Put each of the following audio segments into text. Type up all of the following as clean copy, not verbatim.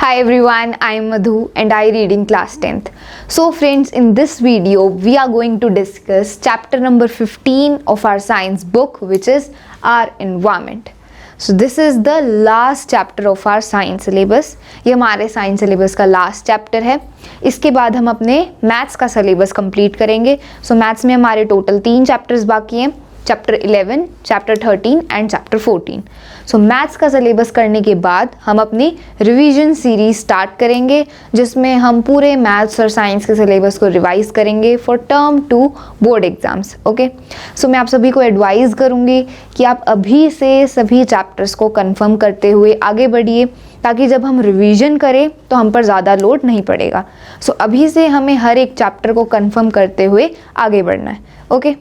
Hi everyone, I am Madhu and I read in class 10th. So friends, in this video we are going to discuss chapter number 15 of our science book, which is our environment. So this is the last chapter of our science syllabus. ये हमारे science syllabus का last chapter है. इसके बाद हम अपने maths का syllabus complete करेंगे. So maths में हमारे total 3 chapters बाकी हैं. Chapter 11, chapter 13 and chapter 14. So maths का सिलेबस करने के बाद हम अपनी रिवीजन सीरीज स्टार्ट करेंगे, जिसमें हम पूरे मैथ्स और साइंस के सिलेबस को रिवाइज करेंगे for term 2 board exams. Okay, so मैं आप सभी को एडवाइज़ करूँगी कि आप अभी से सभी चैप्टर्स को कंफर्म करते हुए आगे बढ़िए, ताकि जब हम रिवीजन करें तो हम पर ज़्यादा लोड नहीं पड़ेगा. सो अभी से हमें हर एक चैप्टर को कंफर्म करते हुए आगे बढ़ना है. Okay,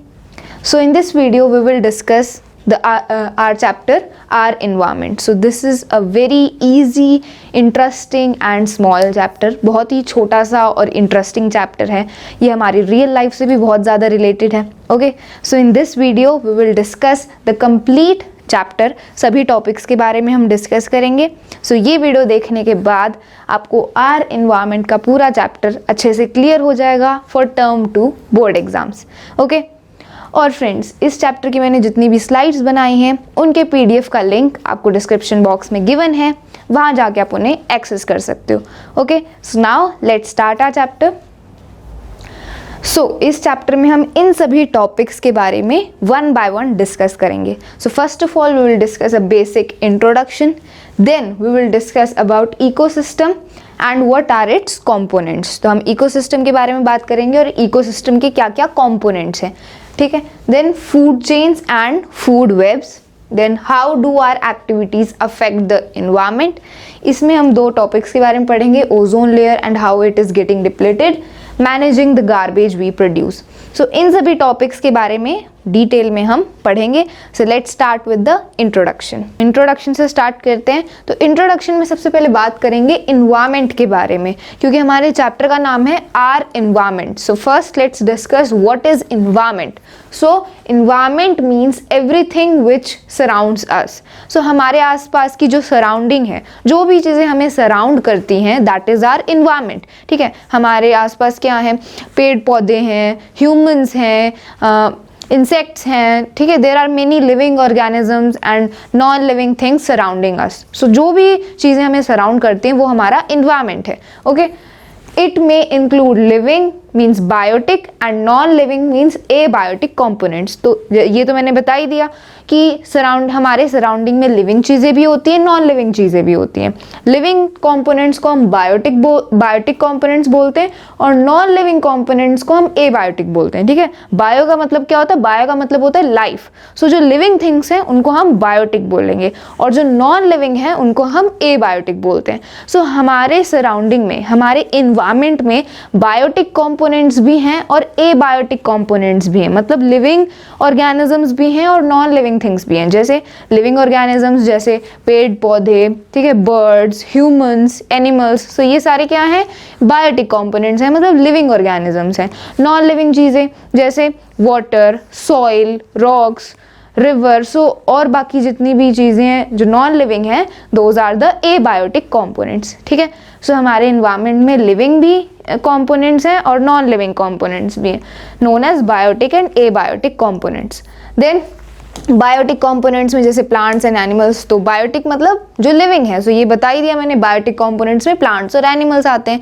so in this video we will discuss the our chapter, our environment. So this is a very easy, interesting and small chapter. बहुत ही छोटा सा और interesting chapter है. ये हमारी real life से भी बहुत ज़्यादा related है. Okay, so in this video we will discuss the complete chapter. सभी टॉपिक्स के बारे में हम डिस्कस करेंगे. सो ये वीडियो देखने के बाद आपको आर एनवायरनमेंट का पूरा चैप्टर अच्छे से क्लियर हो जाएगा for term 2 board exams. Okay, और फ्रेंड्स, इस चैप्टर की मैंने जितनी भी स्लाइड्स बनाई हैं उनके पीडीएफ का लिंक आपको डिस्क्रिप्शन बॉक्स में गिवन है, वहाँ जाके आप उन्हें एक्सेस कर सकते हो. Okay, so now let's start our chapter. So इस चैप्टर में हम इन सभी टॉपिक्स के बारे में वन बाय वन डिस्कस करेंगे. So first of all we will discuss a basic introduction, then we will discuss about ecosystem and what are its components. तो हम इकोसिस्टम के बारे में बात करेंगे और इकोसिस्टम के क्या क्या कंपोनेंट्स हैं. ठीक है, then food chains and food webs, then how do our activities affect the environment. इसमें हम 2 टॉपिक्स के बारे में पढ़ेंगे, ozone layer and how it is getting depleted, managing the garbage we produce. So इन सभी टॉपिक्स के बारे में डिटेल में हम पढ़ेंगे. So let's start with the introduction. Introduction से स्टार्ट करते हैं. तो इंट्रोडक्शन में सबसे पहले बात करेंगे इन्वायरमेंट के बारे में, क्योंकि हमारे चैप्टर का नाम है our environment. So first let's discuss what is environment. So environment means everything which surrounds us. So हमारे आसपास की जो सराउंडिंग है, जो भी चीज़ें हमें सराउंड करती हैं, दैट इज़ आर इन्वायरमेंट. ठीक है, हमारे आसपास क्या है, पेड़ पौधे हैं, ह्यूमंस हैं, इंसेक्ट्स हैं. ठीक है, there are many living organisms and non living things surrounding us. So जो भी चीज़ें हमें सराउंड करती हैं वो हमारा इन्वायरमेंट है. Okay, it may include living means biotic and non living means abiotic components. तो ये तो मैंने बता ही दिया कि हमारे सराउंडिंग में लिविंग चीज़ें भी होती हैं, नॉन लिविंग चीज़ें भी होती हैं. लिविंग कंपोनेंट्स को हम बायोटिक कंपोनेंट्स बोलते हैं और नॉन लिविंग कंपोनेंट्स को हम एबायोटिक बोलते हैं. ठीक है, बायो का मतलब क्या होता है, बायो का मतलब होता है लाइफ. सो जो लिविंग थिंग्स हैं उनको हम बायोटिक बोलेंगे और जो नॉन लिविंग हैं उनको हम एबायोटिक बोलते हैं. सो हमारे सराउंडिंग में, हमारे इन्वायरमेंट में बायोटिक कंपोनेंट्स भी हैं और एबायोटिक कंपोनेंट्स भी हैं. मतलब लिविंग ऑर्गेनिजम्स भी हैं और नॉन लिविंग थिंग्स भी हैं. जैसे लिविंग ऑर्गेनिजम्स जैसे पेड़ पौधे, ठीक है, बर्ड्स, ह्यूमंस, एनिमल्स. सो ये सारे क्या हैं, बायोटिक कंपोनेंट्स हैं, मतलब लिविंग ऑर्गेनिजम्स हैं. नॉन लिविंग चीज़ें जैसे water, soil, rocks, river, so और बाकी जितनी भी चीज़ें हैं जो नॉन लिविंग हैं, those are the abiotic components. ठीक है, सो हमारे इन्वायरमेंट में लिविंग भी कंपोनेंट्स हैं और नॉन लिविंग कंपोनेंट्स भी हैं, known as biotic and abiotic components. Then biotic components में जैसे प्लांट्स एंड एनिमल्स. तो बायोटिक मतलब जो लिविंग है, सो ये बता ही दिया मैंने, बायोटिक कंपोनेंट्स में प्लांट्स और एनिमल्स आते हैं.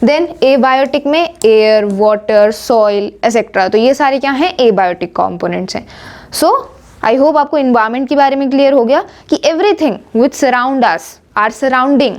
देन एबायोटिक में एयर, वाटर, सॉइल एसेट्रा. तो ये सारे क्या हैं, एबायोटिक कंपोनेंट्स हैं. सो आई होप आपको इन्वायरमेंट के बारे में क्लियर हो गया कि everything which surround us, are surrounding,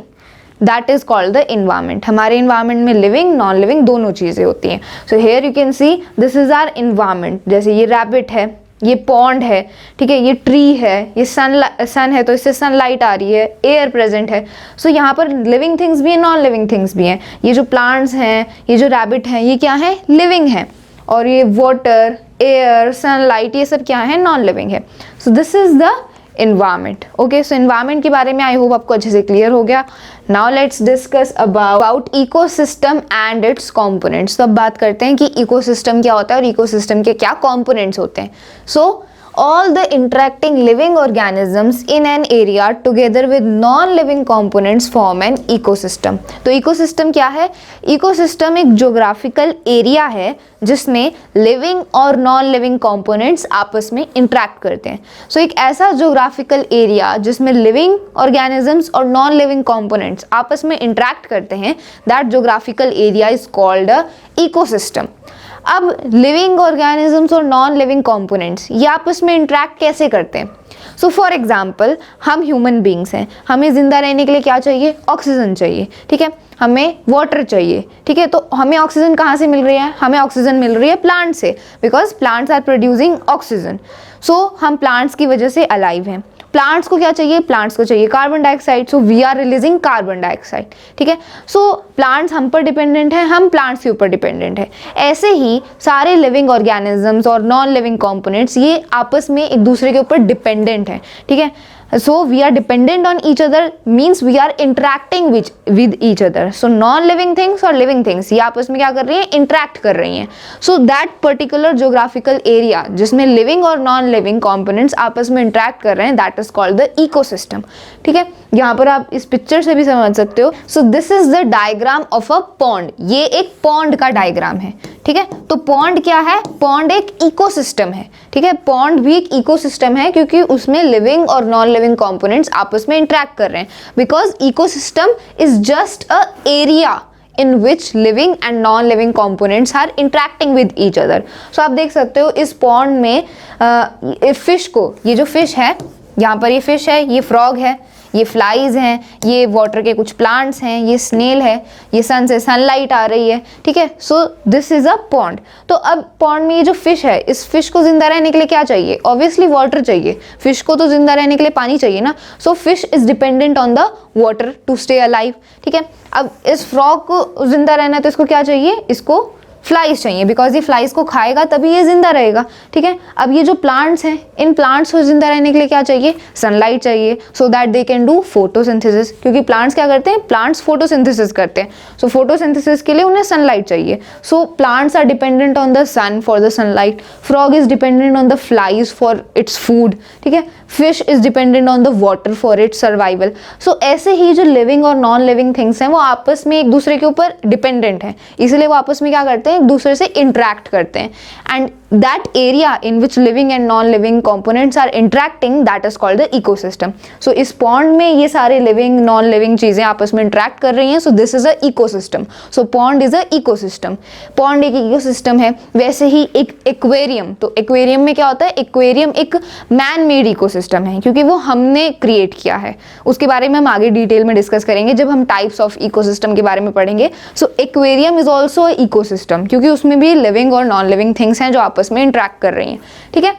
that is called the environment. हमारे इन्वायरमेंट में लिविंग, नॉन लिविंग दोनों चीज़ें होती हैं. So here you can see this is our environment. जैसे ये रैबिट है, ये पॉन्ड है, ठीक है, ये ट्री है, ये सन है तो इससे सनलाइट आ रही है, एयर प्रेजेंट है. सो यहाँ पर लिविंग थिंग्स भी हैं, नॉन लिविंग थिंग्स भी हैं. ये जो प्लांट्स हैं, ये जो रैबिट हैं, ये क्या है, लिविंग है. और ये वाटर, एयर, सनलाइट, ये सब क्या है, नॉन लिविंग है. So this is the environment. Okay, so environment के बारे में आई होप आपको अच्छे से क्लियर हो गया. Now let's discuss about ecosystem and it's components. तो अब बात करते हैं कि इकोसिस्टम क्या होता है और इकोसिस्टम के क्या कंपोनेंट्स होते हैं. सो all the interacting living organisms in an area together with non-living components form an ecosystem. तो ecosystem क्या है? ecosystem एक geographical area है जिसमें living और non-living components आपस में interact करते हैं. So एक ऐसा geographical area जिसमें living organisms और non-living components आपस में interact करते हैं, that geographical area is called a ecosystem. अब लिविंग ऑर्गेनिजम्स और नॉन लिविंग कंपोनेंट्स ये आपस में इंटरेक्ट कैसे करते हैं? सो फॉर एग्जांपल हम ह्यूमन बींग्स हैं, हमें जिंदा रहने के लिए क्या चाहिए? ऑक्सीजन चाहिए, ठीक है, हमें वाटर चाहिए, ठीक है, तो हमें ऑक्सीजन कहाँ से मिल रही है? हमें ऑक्सीजन मिल रही है प्लांट से, because plants are producing oxygen. So हम प्लांट्स की वजह से अलाइव हैं. प्लांट्स को क्या चाहिए? प्लांट्स को चाहिए carbon dioxide, so we are releasing carbon dioxide, ठीक है. सो प्लांट्स हम पर डिपेंडेंट है, हम प्लांट्स के ऊपर डिपेंडेंट है. ऐसे ही सारे लिविंग ऑर्गेनिजम्स और नॉन लिविंग कंपोनेंट्स ये आपस में एक दूसरे के ऊपर डिपेंडेंट है, ठीक है. So we are dependent on each other means we are interacting with each other. So non-living things और living things ये आपस में क्या कर रही हैं? Interact कर रही हैं. So that particular geographical area जिसमें living और non-living components आपस में interact कर रहे हैं, that is called the ecosystem. ठीक है, यहाँ पर आप इस पिक्चर से भी समझ सकते हो. So this is the diagram of a pond. ये एक pond का डायग्राम है, ठीक है. तो पॉन्ड क्या है? पॉन्ड एक इकोसिस्टम है, ठीक है. पॉन्ड भी एक इकोसिस्टम है क्योंकि उसमें लिविंग और नॉन लिविंग कंपोनेंट्स आपस में इंटरेक्ट कर रहे हैं, because ecosystem is just a area in which living and non-living components are interacting with each other. So आप देख सकते हो इस पॉन्ड में फिश को, ये जो फिश है, यहाँ पर ये फिश है, ये फ्रॉग है, ये फ्लाइज हैं, ये वाटर के कुछ प्लांट्स हैं, ये स्नेल है, ये सन से सनलाइट आ रही है, ठीक है. So this is a pond. तो अब पॉन्ड में ये जो फिश है, इस फिश को जिंदा रहने के लिए क्या चाहिए? ऑब्वियसली वाटर चाहिए. फिश को तो जिंदा रहने के लिए पानी चाहिए ना. So fish is dependent on the water to stay alive, ठीक है. अब इस फ्रॉग को जिंदा रहना है तो इसको क्या चाहिए? इसको फ्लाइज चाहिए, बिकॉज ये फ्लाइज को खाएगा तभी ये जिंदा रहेगा, ठीक है. अब ये जो प्लांट्स हैं, इन प्लांट्स को जिंदा रहने के लिए क्या चाहिए? सनलाइट चाहिए, so that they can do photosynthesis. क्योंकि प्लांट्स क्या करते हैं? प्लांट्स फोटोसिंथेसिस करते हैं. सो फोटोसिंथेसिस के लिए उन्हें सनलाइट चाहिए. So plants are dependent on the sun for the sunlight. Frog is dependent on the flies for its food, ठीक है. Fish is dependent on the water for its survival. So ऐसे ही जो living और non living things हैं वो आपस में एक दूसरे के ऊपर डिपेंडेंट हैं, इसलिए वो आपस में क्या करते हैं? एक दूसरे से इंटरेक्ट करते हैं. And that area in which living and non-living components are interacting, that is called the ecosystem. So इस pond में ये सारे living non-living चीजें आपस में interact कर रही हैं. So this is a ecosystem. So pond is a ecosystem. pond एक ecosystem है. वैसे ही एक aquarium, तो aquarium में क्या होता है? aquarium एक man-made ecosystem है क्योंकि वो हमने create किया है. उसके बारे में हम आगे डिटेल में डिस्कस करेंगे जब हम टाइप्स ऑफ ecosystem के बारे में पढ़ेंगे. So aquarium is also a ecosystem क्योंकि उसमें भी living और non-living things हैं जो आपस में इंटरेक्ट कर रही हैं, ठीक है.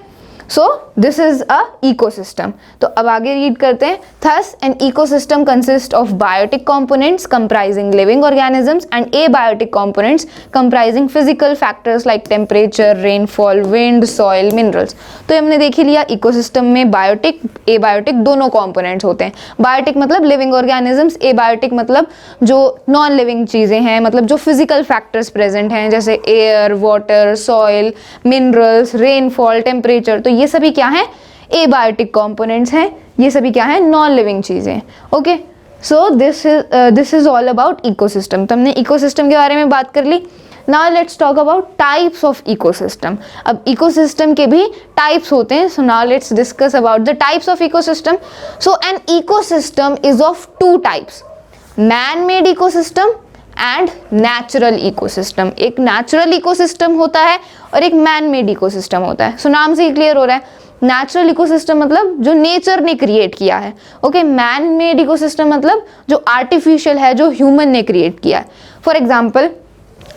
So this is a ecosystem. तो अब आगे रीड करते हैं. Thus an ecosystem consist of biotic components comprising living organisms and abiotic components comprising physical factors like temperature, rainfall, wind, soil, minerals. तो हमने देख ही लिया इकोसिस्टम में बायोटिक एबायोटिक दोनों कंपोनेंट्स होते हैं. बायोटिक मतलब लिविंग ऑर्गेनिजम्स, एबायोटिक मतलब जो नॉन लिविंग चीज़ें हैं, मतलब जो फिजिकल फैक्टर्स प्रेजेंट हैं जैसे air, water, soil, minerals, rainfall, temperature. तो ये सभी क्या हैं? एबायोटिक कंपोनेंट्स हैं. ये सभी क्या हैं? नॉन लिविंग चीज़ें. Okay, so this is all about ecosystem. तो हमने इकोसिस्टम के बारे में बात कर ली. Now let's talk about types of ecosystem. अब इकोसिस्टम के भी टाइप्स होते हैं. So now let's discuss about the types of ecosystem. So an ecosystem is of two types, man made ecosystem and natural ecosystem. एक natural ecosystem होता है और एक मैन मेड इकोसिस्टम होता है. सो नाम से ही क्लियर हो रहा है. नेचुरल इकोसिस्टम मतलब जो नेचर ने क्रिएट किया है. ओके, मैन मेड इकोसिस्टम मतलब जो आर्टिफिशियल है, जो ह्यूमन ने क्रिएट किया है. For example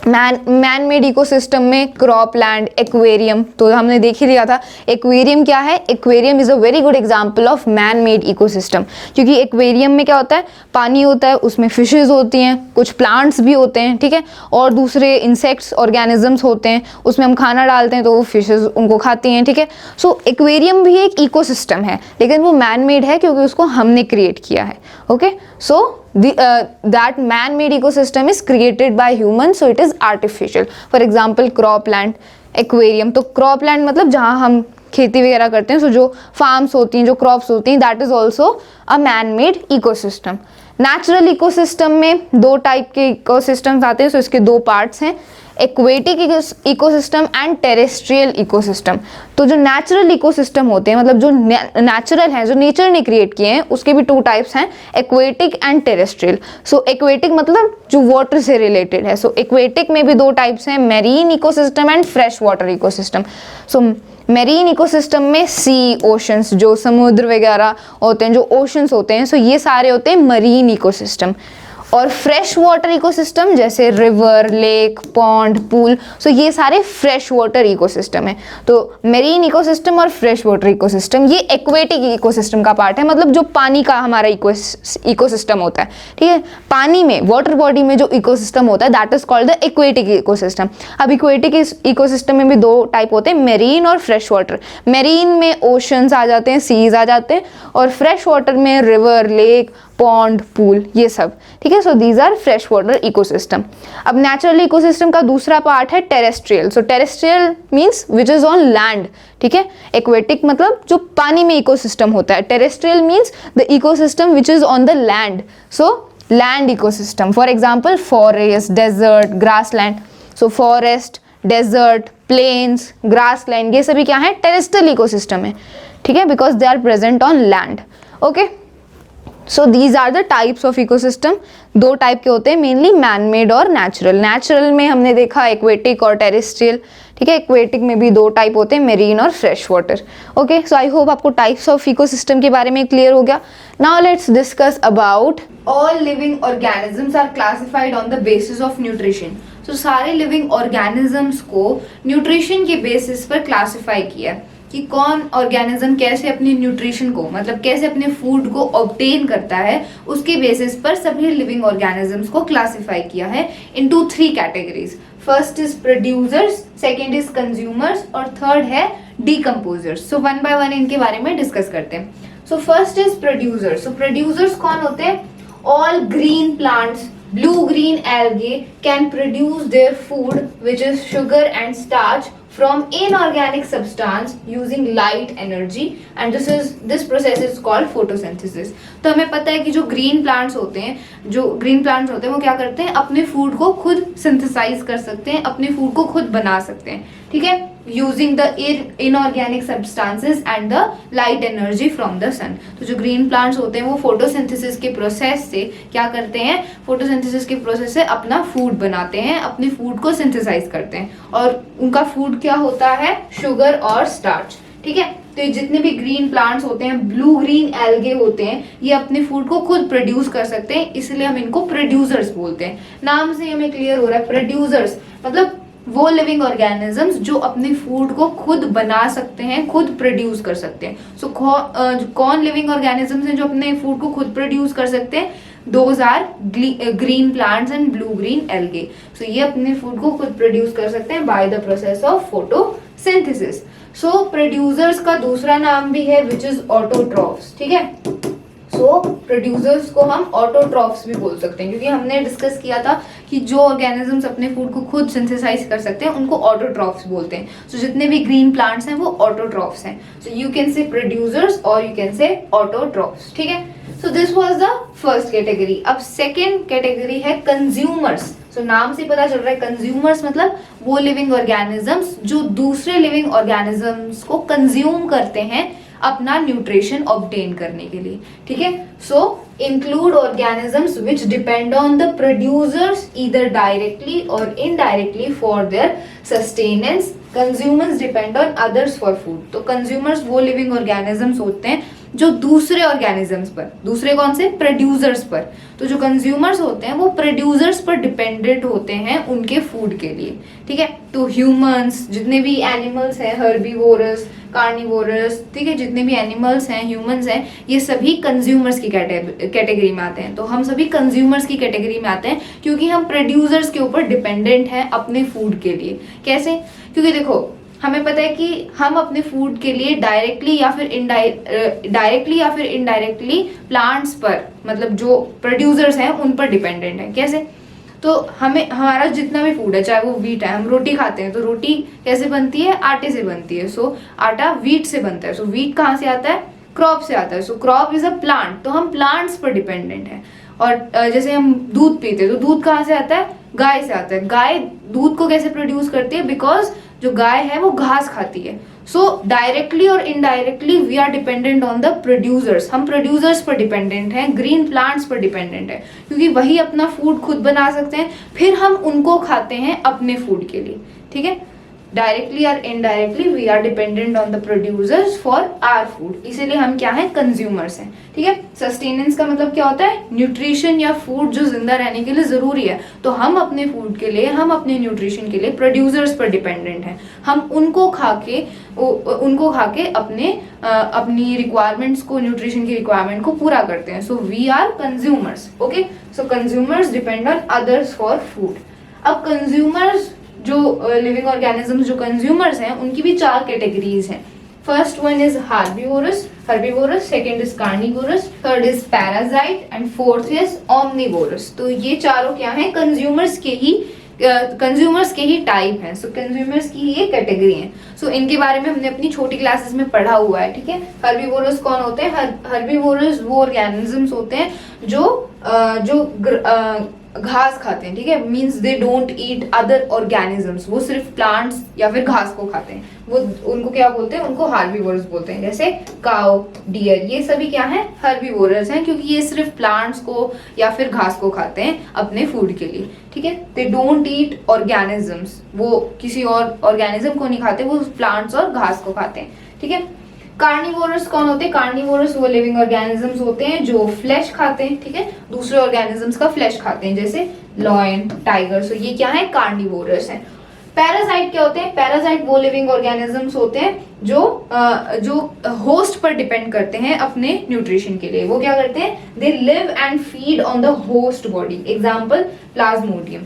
man made ecosystem में क्रॉप लैंड, एक्वेरियम, तो हमने देख ही लिया था. एक्वेरियम क्या है? Aquarium is a very good example of man made ecosystem क्योंकि एक्वेरियम में क्या होता है? पानी होता है, उसमें फिशेज होती हैं, कुछ प्लांट्स भी होते हैं, ठीक है, और दूसरे इंसेक्ट्स, ऑर्गेनिजम्स होते हैं. उसमें हम खाना डालते हैं तो वो फिशेज उनको खाती हैं, ठीक है. सो एक्वेरियम भी एक इकोसिस्टम है लेकिन वो मैन मेड है क्योंकि उसको हमने क्रिएट किया है. Okay, so that man-made ecosystem is created by humans, so it is artificial. For example, cropland, aquarium. तो cropland मतलब जहाँ हम खेती वगैरह करते हैं, सो जो फार्म्स होती हैं, जो क्रॉप्स होती हैं, that is also a man made ecosystem. Natural ecosystem में दो टाइप के इकोसिस्टम्स आते हैं, सो इसके दो पार्ट्स हैं, aquatic ecosystem and terrestrial ecosystem. तो जो नेचुरल इकोसिस्टम होते हैं, मतलब जो नेचुरल हैं, जो नेचर ने क्रिएट किए हैं, उसके भी टू टाइप्स हैं, aquatic and terrestrial. So aquatic मतलब जो वाटर से रिलेटेड है। सो एक्वेटिक में भी दो टाइप्स हैं, marine ecosystem and fresh water ecosystem. So marine ecosystem में सी, ओशंस, जो समुद्र वगैरह होते हैं, जो ओशंस होते हैं, सो ये सारे होते हैं मरीन इकोसिस्टम। और फ्रेश वाटर इकोसिस्टम जैसे रिवर, लेक, पॉन्ड, पूल, सो ये सारे फ्रेश वाटर इकोसिस्टम है। तो मेरीन इकोसिस्टम और फ्रेश वाटर इकोसिस्टम ये एक्वेटिक इकोसिस्टम का पार्ट है, मतलब जो पानी का हमारा इकोसिस्टम होता है, ठीक है। पानी में, वाटर बॉडी में जो इकोसिस्टम होता है that is called the aquatic ecosystem. अब एक्वेटिक इकोसिस्टम में भी दो टाइप होते हैं, मेरीन और फ्रेश वाटर। मेरीन में ओशंस आ जाते हैं, सीज आ जाते हैं, और फ्रेश वाटर में रिवर, लेक, पॉन्ड, पूल, ये सब, ठीक है। So these are fresh water ecosystem. अब नेचुरल इकोसिस्टम का दूसरा पार्ट है terrestrial. So terrestrial means which is on land, ठीक है। एक्वेटिक मतलब जो पानी में इकोसिस्टम होता है, terrestrial means the ecosystem which is on the land. So land ecosystem, for example forest, desert, grassland. So forest, desert, plains, grassland, ये सभी क्या है, टेरेस्ट्रियल इकोसिस्टम है, ठीक है, because they are present on land. Okay, so these are the types of ecosystem. दो type के होते हैं मेनली, मैन मेड और नेचुरल। नेचुरल में हमने देखा एक्वेटिक और टेरेस्ट्रियल, ठीक है। एक्वेटिक में भी दो टाइप होते हैं, मेरीन और fresh water. Okay, so I hope आपको टाइप्स ऑफ इकोसिस्टम के बारे में क्लियर हो गया। Now let's discuss about all living organisms are classified on the basis of nutrition. तो सारे लिविंग ऑर्गेनिजम्स को न्यूट्रिशन के बेसिस पर क्लासिफाई किया कि कौन ऑर्गेनिज्म कैसे अपनी न्यूट्रिशन को, मतलब कैसे अपने फूड को ऑब्टेन करता है, उसके बेसिस पर सभी लिविंग ऑर्गेनिजम्स को क्लासिफाई किया है into 3 categories. First is producers, second is consumers, और थर्ड है decomposers. So one by one इनके बारे में डिस्कस करते हैं। So first is producers. So producers कौन होते हैं? All green plants, blue green algae can produce their food, which is sugar and starch, from inorganic substance using light energy, and this process is called photosynthesis. तो हमें पता है कि जो green plants होते हैं, वो क्या करते हैं, अपने फूड को खुद सिंथेसाइज कर सकते हैं, अपने फूड को खुद बना सकते हैं, ठीक है, using the inorganic substances and the light energy from the sun. तो जो ग्रीन प्लांट्स होते हैं वो फोटोसिंथेसिस के प्रोसेस से क्या करते हैं, फोटोसिंथेसिस के प्रोसेस से अपना फूड बनाते हैं, अपने फूड को सिंथेसाइज करते हैं, और उनका फूड क्या होता है, शुगर और स्टार्च, ठीक है। तो ये जितने भी ग्रीन प्लांट्स होते हैं, ब्लू ग्रीन एल्गे होते हैं, ये अपने फूड को खुद प्रोड्यूस कर सकते हैं, इसलिए हम इनको प्रोड्यूसर्स बोलते हैं। नाम से हमें क्लियर हो रहा है, प्रोड्यूसर्स मतलब वो लिविंग ऑर्गेनिजम्स जो अपने फूड को खुद बना सकते हैं, खुद प्रोड्यूस कर सकते हैं। सो कौन लिविंग ऑर्गेनिजम्स हैं जो अपने फूड को खुद प्रोड्यूस कर सकते हैं? Those are green plants and blue green algae. So ये अपने फूड को खुद प्रोड्यूस कर सकते हैं by the process of photosynthesis. So producers का दूसरा नाम भी है विच इज ऑटोट्रॉफ्स, ठीक है। सो प्रोड्यूसर्स को हम ऑटोट्रॉफ्स भी बोल सकते हैं, क्योंकि हमने डिस्कस किया था कि जो ऑर्गेनिजम्स अपने फूड को खुद सिंथेसाइज कर सकते हैं उनको ऑटोट्रॉफ्स बोलते हैं। सो जितने भी ग्रीन प्लांट्स हैं वो ऑटोट्रॉफ्स हैं। सो यू कैन से प्रोड्यूसर्स और यू कैन से ऑटोट्रॉफ्स, ठीक है। So this was the first category. अब सेकेंड कैटेगरी है कंज्यूमर्स। सो नाम से पता चल रहा है, कंज्यूमर्स मतलब वो लिविंग ऑर्गेनिजम्स जो दूसरे लिविंग ऑर्गेनिजम्स को कंज्यूम करते हैं अपना न्यूट्रिशन ऑब्टेन करने के लिए, ठीक है। So include organisms which depend on the producers either directly और indirectly for their sustenance. Consumers depend on others for food. तो कंज्यूमर्स वो लिविंग ऑर्गेनिजम्स होते हैं जो दूसरे ऑर्गेनिजम्स पर, दूसरे कौन से, प्रोड्यूसर्स पर। तो जो कंज्यूमर्स होते हैं वो प्रोड्यूसर्स पर डिपेंडेंट होते हैं उनके फूड के लिए, ठीक है। तो ह्यूमंस, जितने भी एनिमल्स हैं, हर्बीवोरस, कार्निवोरस, ठीक है, जितने भी एनिमल्स हैं, ह्यूमंस हैं, ये सभी कंज्यूमर्स की कैटेगरी में आते हैं। तो हम सभी कंज्यूमर्स की कैटेगरी में आते हैं क्योंकि हम प्रोड्यूसर्स के ऊपर डिपेंडेंट हैं अपने फूड के लिए। कैसे? क्योंकि देखो हमें पता है कि हम अपने फूड के लिए डायरेक्टली या फिर इनडायरेक्टली प्लांट्स पर, मतलब जो प्रोड्यूसर्स हैं उन पर डिपेंडेंट है। कैसे? तो हमें हमारा जितना भी फूड है, चाहे वो व्हीट है, हम रोटी खाते हैं तो रोटी कैसे बनती है, आटे से बनती है। सो आटा व्हीट से बनता है। सो व्हीट कहाँ से आता है, क्रॉप से आता है। So crop is a plant, तो हम प्लांट्स पर डिपेंडेंट हैं। और जैसे हम दूध पीते हैं तो दूध कहाँ से आता है, गाय से आता है। गाय दूध को कैसे प्रोड्यूस करती है, बिकॉज जो गाय है वो घास खाती है। सो डायरेक्टली और indirectly we are dependent on the producers, हम प्रोड्यूसर्स पर डिपेंडेंट हैं, ग्रीन प्लांट्स पर डिपेंडेंट है, क्योंकि वही अपना फूड खुद बना सकते हैं, फिर हम उनको खाते हैं अपने फूड के लिए। ठीक है, डायरेक्टली और indirectly we are dependent on the producers for our food, इसीलिए हम क्या हैं, कंज्यूमर्स हैं। ठीक है, सस्टेनेंस का मतलब क्या होता है, न्यूट्रिशन या फूड जो जिंदा रहने के लिए जरूरी है। तो हम अपने फूड के लिए, हम अपने न्यूट्रिशन के लिए प्रोड्यूसर्स पर डिपेंडेंट हैं। हम उनको खा के अपनी रिक्वायरमेंट्स को, न्यूट्रिशन की रिक्वायरमेंट को पूरा करते हैं। So we are consumers. Okay, so consumers depend on others for food. अब कंज्यूमर्स जो लिविंग ऑर्गेनिजम्स जो कंज्यूमर्स हैं, उनकी भी 4 कैटेगरीज हैं। First one is herbivorous, second is carnivorous, third is parasite and fourth is omnivorous. तो ये चारों क्या हैं, कंज्यूमर्स के ही टाइप हैं। सो कंज्यूमर्स की ये कैटेगरी है। सो इनके बारे में हमने अपनी छोटी क्लासेस में पढ़ा हुआ है। ठीक है, हर्बीवोरस कौन होते हैं, हर्बीवोरस वो ऑर्गेनिजम्स होते हैं जो घास खाते हैं। ठीक है, means they don't eat other organisms, वो सिर्फ प्लांट्स या फिर घास को खाते हैं। वो उनको क्या बोलते हैं, उनको हार्बीवोरस बोलते हैं। जैसे काउ, डियर, ये सभी क्या है, हर्बीवोरस हैं, क्योंकि ये सिर्फ प्लांट्स को या फिर घास को खाते हैं अपने फूड के लिए। ठीक है, दे डोंट ईट ऑर्गेनिजम्स, वो किसी और ऑर्गेनिज्म को नहीं खाते, वो प्लांट्स और घास को खाते हैं। ठीक है, कार्निवोरस कौन होते हैं, कार्निवोरस वो लिविंग ऑर्गेनिजम्स होते हैं जो फ्लैश खाते हैं। ठीक है, दूसरे ऑर्गेनिजम्स का फ्लैश खाते हैं, जैसे लॉयन, टाइगर। सो ये क्या है, कार्निवोरस है। पैरासाइट क्या होते हैं, पैरासाइट वो लिविंग ऑर्गेनिजम्स होते हैं जो होस्ट पर डिपेंड करते हैं अपने न्यूट्रिशन के लिए। वो क्या करते हैं, they live and feed on the host body. Example plasmodium,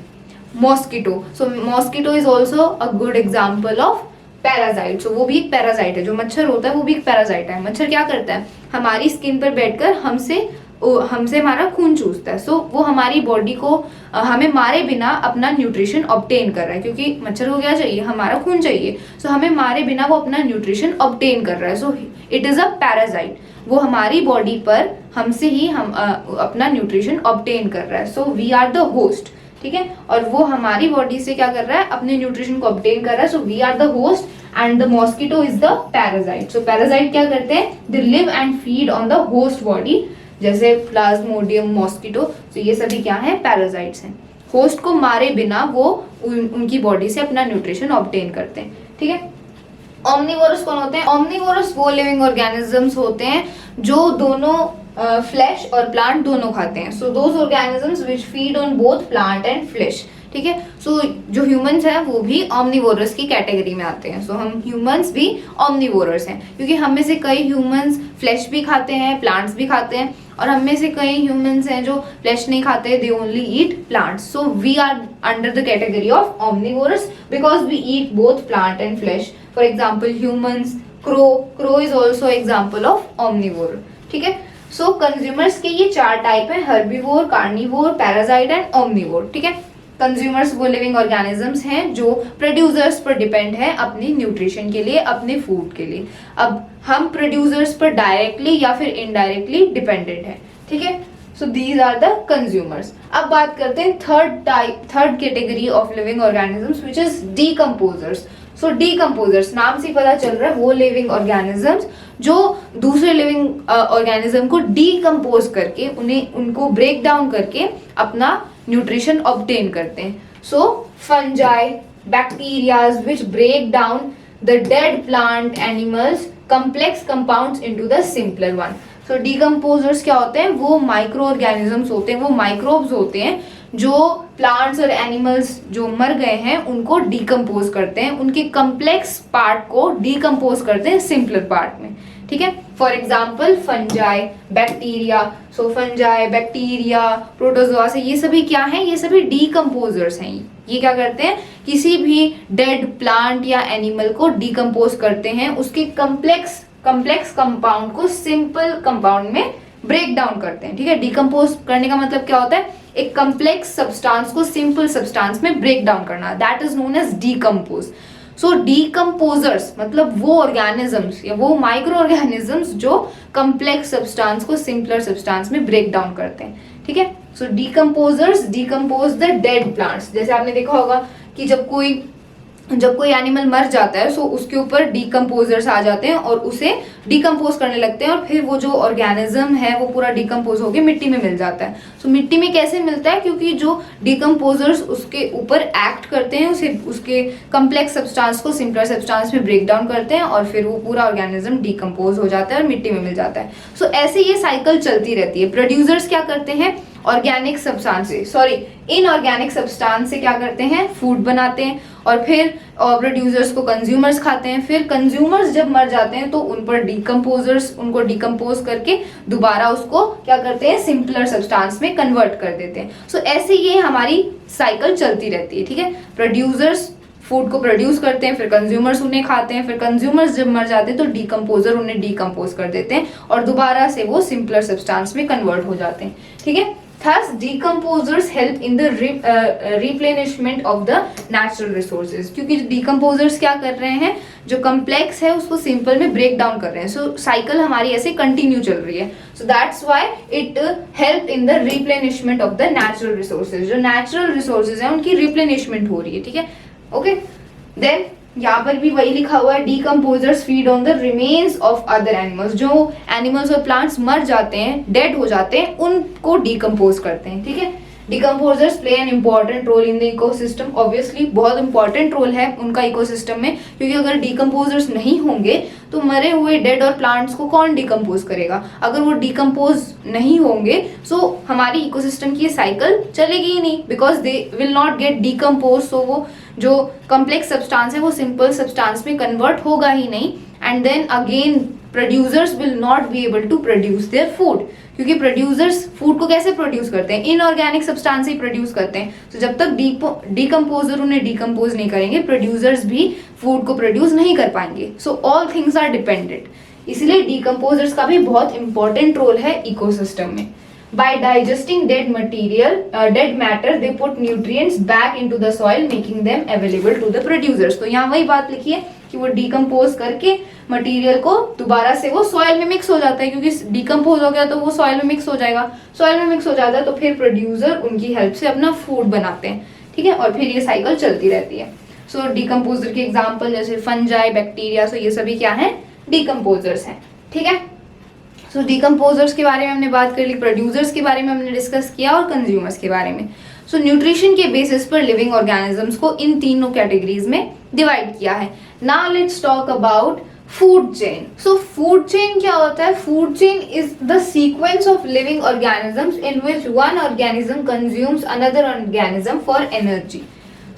mosquito. So mosquito is also a good example of parasite. So वो भी एक पैरासाइट है, जो मच्छर होता है वो भी एक पैरासाइट है। मच्छर क्या करता है, हमारी स्किन पर बैठकर हमसे हमारा खून चूसता है। सो वो हमारी बॉडी को हमें मारे बिना अपना न्यूट्रिशन ऑब्टेन कर रहा है, क्योंकि मच्छर को क्या चाहिए, हमारा खून चाहिए। सो हमें मारे बिना वो अपना न्यूट्रिशन ऑब्टेन कर रहा है। So it is a parasite, वो हमारी बॉडी पर हमसे ही अपना न्यूट्रिशन ऑब्टेन कर रहा है। So we are the host. ठीक है, और वो हमारी बॉडी से क्या कर रहा है, अपने न्यूट्रिशन को ऑब्टेन कर रहा है। So we are the host and the mosquito is the parasite. So parasite क्या करते हैं, they live and feed on the host body, जैसे प्लाज्मोडियम, मॉस्किटो। तो ये सभी क्या है, पैरासाइट्स हैं। होस्ट को मारे बिना वो उनकी बॉडी से अपना न्यूट्रिशन ऑब्टेन करते हैं। ठीक है, ओमनीवोरस कौन होते हैं, ओमनीवोरस वो लिविंग ऑर्गेनिजम्स होते हैं जो दोनों फ्लैश और प्लांट दोनों खाते हैं। So those organisms which feed on both plant and flash. ठीक है, सो जो ह्यूमंस हैं वो भी ओमनीवोरस की कैटेगरी में आते हैं। सो हम ह्यूमंस भी ओमनीवोरस हैं, क्योंकि हम में से कई ह्यूमंस फ्लैश भी खाते हैं, प्लांट्स भी खाते हैं, और हम में से कई ह्यूमंस हैं जो फ्लैश नहीं खाते, they only eat plants. So we are under the category of omnivorous because we eat both plant and flesh. For example humans, crow is also example of omnivore. ठीक है, सो कंज्यूमर्स के ये 4 type है, herbivore, carnivore, parasite and omnivore. ठीक है, consumers वो living organisms हैं जो प्रोड्यूसर्स पर डिपेंड है अपनी न्यूट्रिशन के लिए, अपने फूड के लिए। अब हम प्रोड्यूसर्स पर डायरेक्टली या फिर इनडायरेक्टली डिपेंडेंट है। ठीक है, so these are the consumers. अब बात करते हैं third category of living organisms which is decomposers. So decomposers, नाम से पता चल रहा है वो लिविंग ऑर्गेनिजम्स जो दूसरे लिविंग ऑर्गेनिज्म को डीकम्पोज करके उनको ब्रेक डाउन करके अपना न्यूट्रिशन ऑब्टेन करते हैं। So fungi, bacterias which break down the dead plant animals complex compounds into the simpler one. So decomposers क्या होते हैं, वो माइक्रो ऑर्गेनिजम्स होते हैं, वो माइक्रोब्स होते हैं जो प्लांट्स और एनिमल्स जो मर गए हैं उनको डीकम्पोज करते हैं, उनके कम्प्लेक्स पार्ट को डीकम्पोज करते हैं सिंपलर पार्ट में। ठीक है, for example fungi, bacteria. So fungi, bacteria, protozoa से ये सभी क्या हैं, ये सभी डीकम्पोजर्स हैं। ये क्या करते हैं, किसी भी डेड प्लांट या एनिमल को डीकम्पोज करते हैं, उसके कम्प्लेक्स कंपाउंड को सिंपल कंपाउंड में ब्रेक डाउन करते हैं। ठीक है, डीकम्पोज करने का मतलब क्या होता है, एक कम्प्लेक्स सब्सटेंस को सिंपल सब्सटेंस में ब्रेक डाउन करना, that is known as decompose. So decomposers मतलब वो ऑर्गेनिजम्स या वो माइक्रो ऑर्गेनिजम्स जो कम्प्लेक्स सब्सटेंस को सिंपलर सब्सटेंस में ब्रेक डाउन करते हैं, ठीक है। So decomposers decompose the dead plants. जैसे आपने देखा होगा कि जब कोई एनिमल मर जाता है सो उसके ऊपर डीकम्पोजर्स आ जाते हैं और उसे डीकम्पोज करने लगते हैं और फिर वो जो ऑर्गेनिज्म है वो पूरा डीकम्पोज होकर मिट्टी में मिल जाता है। सो मिट्टी में कैसे मिलता है, क्योंकि जो डीकम्पोजर्स उसके ऊपर एक्ट करते हैं, उसे उसके कम्प्लेक्स सब्सटेंस को सिंपलर सब्सटेंस में ब्रेक डाउन करते हैं और फिर वो पूरा ऑर्गेनिज्म डीकम्पोज हो जाता है और मिट्टी में मिल जाता है। सो ऐसे ये साइकिल चलती रहती है। प्रोड्यूसर्स क्या करते हैं, ऑर्गेनिक सब्सटेंस से इनऑर्गेनिक सब्सटेंस से क्या करते हैं, फूड बनाते हैं और फिर प्रोड्यूसर्स को कंज्यूमर्स खाते हैं। फिर कंज्यूमर्स जब मर जाते हैं तो उन पर डीकम्पोजर्स उनको डीकम्पोज करके दोबारा उसको क्या करते हैं, सिंपलर सब्सटेंस में कन्वर्ट कर देते हैं। सो ऐसे ये हमारी साइकिल चलती रहती है, ठीक है। प्रोड्यूसर्स फूड को प्रोड्यूस करते हैं, फिर कंज्यूमर्स उन्हें खाते हैं, फिर कंज्यूमर्स जब मर जाते हैं तो डीकम्पोजर उन्हें डीकम्पोज कर देते हैं और दोबारा से वो सिंपलर सब्सटेंस में कन्वर्ट हो जाते हैं, ठीक है। Thus, decomposers help in the replenishment of the natural resources। क्योंकि decomposers क्या कर रहे हैं, जो complex है उसको simple में break down कर रहे हैं। So cycle हमारी ऐसे continue चल रही है। So that's why it help in the replenishment of the natural resources। जो natural resources हैं उनकी replenishment हो रही है, ठीक है। Okay, then यहाँ पर भी वही लिखा हुआ है, decomposers feed on the remains of other animals. जो एनिमल्स और प्लांट्स मर जाते हैं, डेड हो जाते हैं, उनको डीकम्पोज करते हैं, ठीक है। Decomposers play an important role in the ecosystem. Obviously बहुत इंपॉर्टेंट रोल है उनका इकोसिस्टम में, क्योंकि अगर डीकम्पोजर्स नहीं होंगे तो मरे हुए डेड और प्लांट्स को कौन डीकम्पोज करेगा। अगर वो डीकम्पोज नहीं होंगे सो हमारी इकोसिस्टम की ये साइकिल चलेगी ही नहीं, because they will not get decompose. So वो जो कम्प्लेक्स सब्सटेंस है वो सिंपल सब्सटेंस में कन्वर्ट होगा ही नहीं, and then again producers will not be able to produce their food. क्योंकि प्रोड्यूसर्स फूड को कैसे प्रोड्यूस करते हैं, इनऑर्गेनिक सब्सटेंस ही प्रोड्यूस करते हैं। तो जब तक डीकम्पोजर उन्हें डीकम्पोज नहीं करेंगे, प्रोड्यूसर्स भी फूड को प्रोड्यूस नहीं कर पाएंगे। So all things are dependent. इसलिए डीकम्पोजर्स का भी बहुत इंपॉर्टेंट रोल है इकोसिस्टम में। By digesting dead matter, they put nutrients back into the soil, making them available to the producers। तो यहाँ वही बात लिखी है कि वो डिकम्पोज करके मटेरियल को दोबारा से वो सॉइल में मिक्स हो जाता है, क्योंकि डिकम्पोज हो गया तो वो सॉइल में मिक्स हो जाएगा। सॉइल में मिक्स हो जाता है तो फिर प्रोड्यूसर उनकी हेल्प से अपना फूड बनाते हैं, ठीक है। और फिर ये साइकिल चलती रहती है। सो डिकम्पोजर के एग्जाम्पल जैसे फंजाई, बैक्टीरिया, सो ये सभी क्या है, डिकम्पोजर्स हैं, ठीक है। सो डीकम्पोजर्स के बारे में हमने बात कर ली, प्रोड्यूसर्स के बारे में हमने डिस्कस किया और कंज्यूमर्स के बारे में। सो न्यूट्रिशन के बेसिस पर लिविंग ऑर्गेनिजम्स को इन तीनों कैटेगरीज में डिवाइड किया है। Now let's talk about food chain. So food chain क्या होता है, food chain is the sequence of living organisms in which one organism consumes another organism for energy.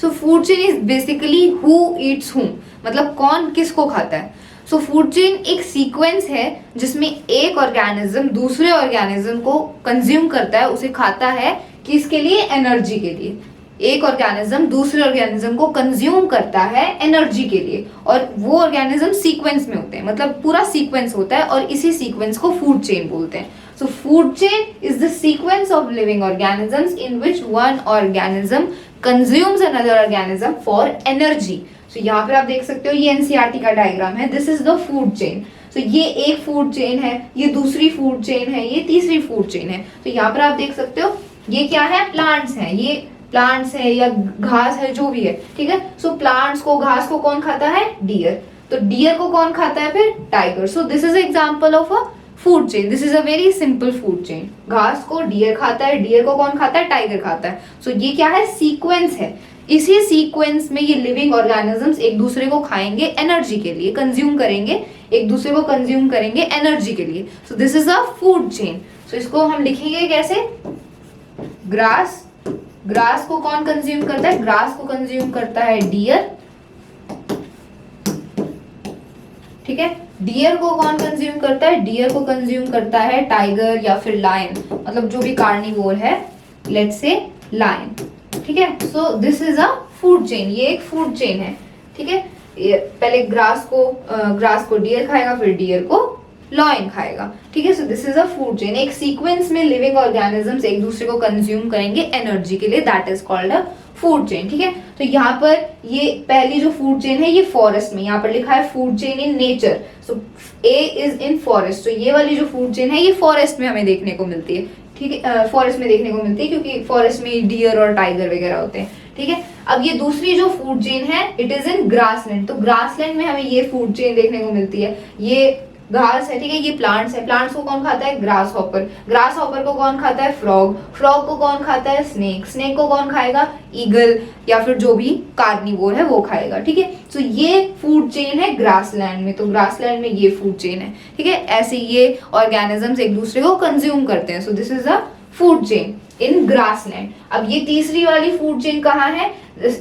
So food chain is basically who Yeats whom, मतलब कौन किसको खाता है। So food chain एक sequence है जिसमें एक ऑर्गेनिज्म दूसरे ऑर्गेनिज्म को कंज्यूम करता है, उसे खाता है, किसके लिए, एनर्जी के लिए। एक ऑर्गेनिज्म दूसरे ऑर्गेनिज्म को कंज्यूम करता है एनर्जी के लिए, और वो ऑर्गेनिज्म सीक्वेंस में होते हैं, मतलब पूरा सीक्वेंस होता है और इसी सीक्वेंस को फूड चेन बोलते हैं। So food chain is the sequence of living organisms in which one organism consumes another organism for energy. तो यहाँ पे आप देख सकते हो ये एनसीईआरटी का डायग्राम है, this is the food chain. तो ये एक फूड चेन है, ये दूसरी फूड चेन है, ये तीसरी फूड चेन है। तो यहाँ पर आप देख सकते हो ये क्या है, प्लांट्स हैं, ये प्लांट्स है या घास है, जो भी है, ठीक है। सो प्लांट्स को, घास को कौन खाता है, डियर। तो डियर को कौन खाता है फिर, tiger. So this is example of a food chain, this is a very simple food chain. घास को डियर खाता है, डियर को कौन खाता है, टाइगर खाता है। सो ये क्या है, सीक्वेंस है। इसी सीक्वेंस में ये लिविंग ऑर्गेनिजम्स एक दूसरे को खाएंगे एनर्जी के लिए, कंज्यूम करेंगे, एक दूसरे को कंज्यूम करेंगे एनर्जी के लिए। So this is a food chain. So इसको हम लिखेंगे कैसे, ग्रास, ग्रास को कौन कंज्यूम करता है, ग्रास को कंज्यूम करता है डियर, ठीक है। डियर को कौन कंज्यूम करता है, डियर को कंज्यूम करता है टाइगर या फिर लायन, मतलब जो भी कार्निवोर है, लेट्स से लायन, ठीक है। So this is a food chain, ये एक फूड चेन है, ठीक है। पहले ग्रास को डियर खाएगा, फिर डियर को लॉयन खाएगा, ठीक है। So this is a food chain, एक सीक्वेंस में लिविंग ऑर्गेनिजम्स एक दूसरे को कंज्यूम करेंगे एनर्जी के लिए, that is called a food chain, ठीक है। तो यहाँ पर ये पहली जो फूड चेन है ये फॉरेस्ट में, यहाँ पर लिखा है food chain in nature, so A is in forest, तो ये वाली जो फूड चेन है ये फॉरेस्ट में हमें देखने को मिलती है, ठीक है, फॉरेस्ट में देखने को मिलती है क्योंकि फॉरेस्ट में डियर और टाइगर वगैरह होते हैं, ठीक है। अब ये दूसरी जो फूड चेन है इट इज इन ग्रासलैंड, तो ग्रासलैंड में हमें ये फूड चेन देखने को मिलती है, ये घास है, ठीक है, ये प्लांट्स है, प्लांट्स को कौन खाता है, ग्रास हॉपर, ग्रास हॉपर को कौन खाता है, फ्रॉग, फ्रॉग को कौन खाता है, स्नेक, स्नेक को कौन खाएगा, ईगल या फिर जो भी कार्निवोर है वो खाएगा, ठीक है। सो ये फूड चेन है ग्रासलैंड में, तो ग्रासलैंड में ये फूड चेन है, ठीक है। ऐसे ये ऑर्गेनिजम्स एक दूसरे को कंज्यूम करते हैं, so this is a food chain in grassland. अब ये तीसरी वाली फूड चेन कहाँ है,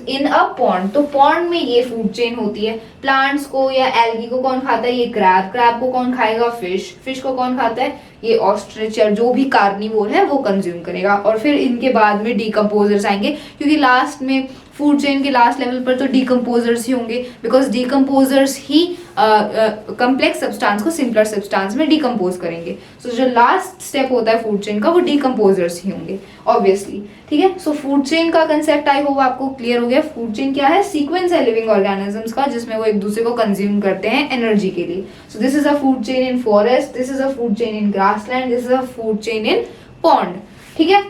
इन अ पॉन्ड, तो पॉन्ड में ये फूड चेन होती है, प्लांट्स को या एल्गी को कौन खाता है, ये क्रैब, क्रैब को कौन खाएगा, फिश, फिश को कौन खाता है, ये ऑस्ट्रिच या जो भी कार्निवोर है वो कंज्यूम करेगा, और फिर इनके बाद में डिकम्पोजर्स आएंगे, क्योंकि लास्ट में फूड चेन के लास्ट लेवल पर तो डिकम्पोजर्स ही होंगे, because decomposers he complex substance को सिंपलर सब्सटेंस में डिकम्पोज करेंगे। सो जो लास्ट स्टेप होता है फूड चेन का वो डिकम्पोजर्स ही होंगे ऑब्वियसली, ठीक है। सो फूड चेन का कंसेप्ट आई होप आपको क्लियर हो गया। फूड चेन क्या है, सीक्वेंस है लिविंग ऑर्गेनिजम्स का जिसमें वो एक दूसरे को कंज्यूम करते हैं एनर्जी के लिए। So this is a food chain in forest, this is a food chain in grassland, this is a food chain in pond, ठीक है।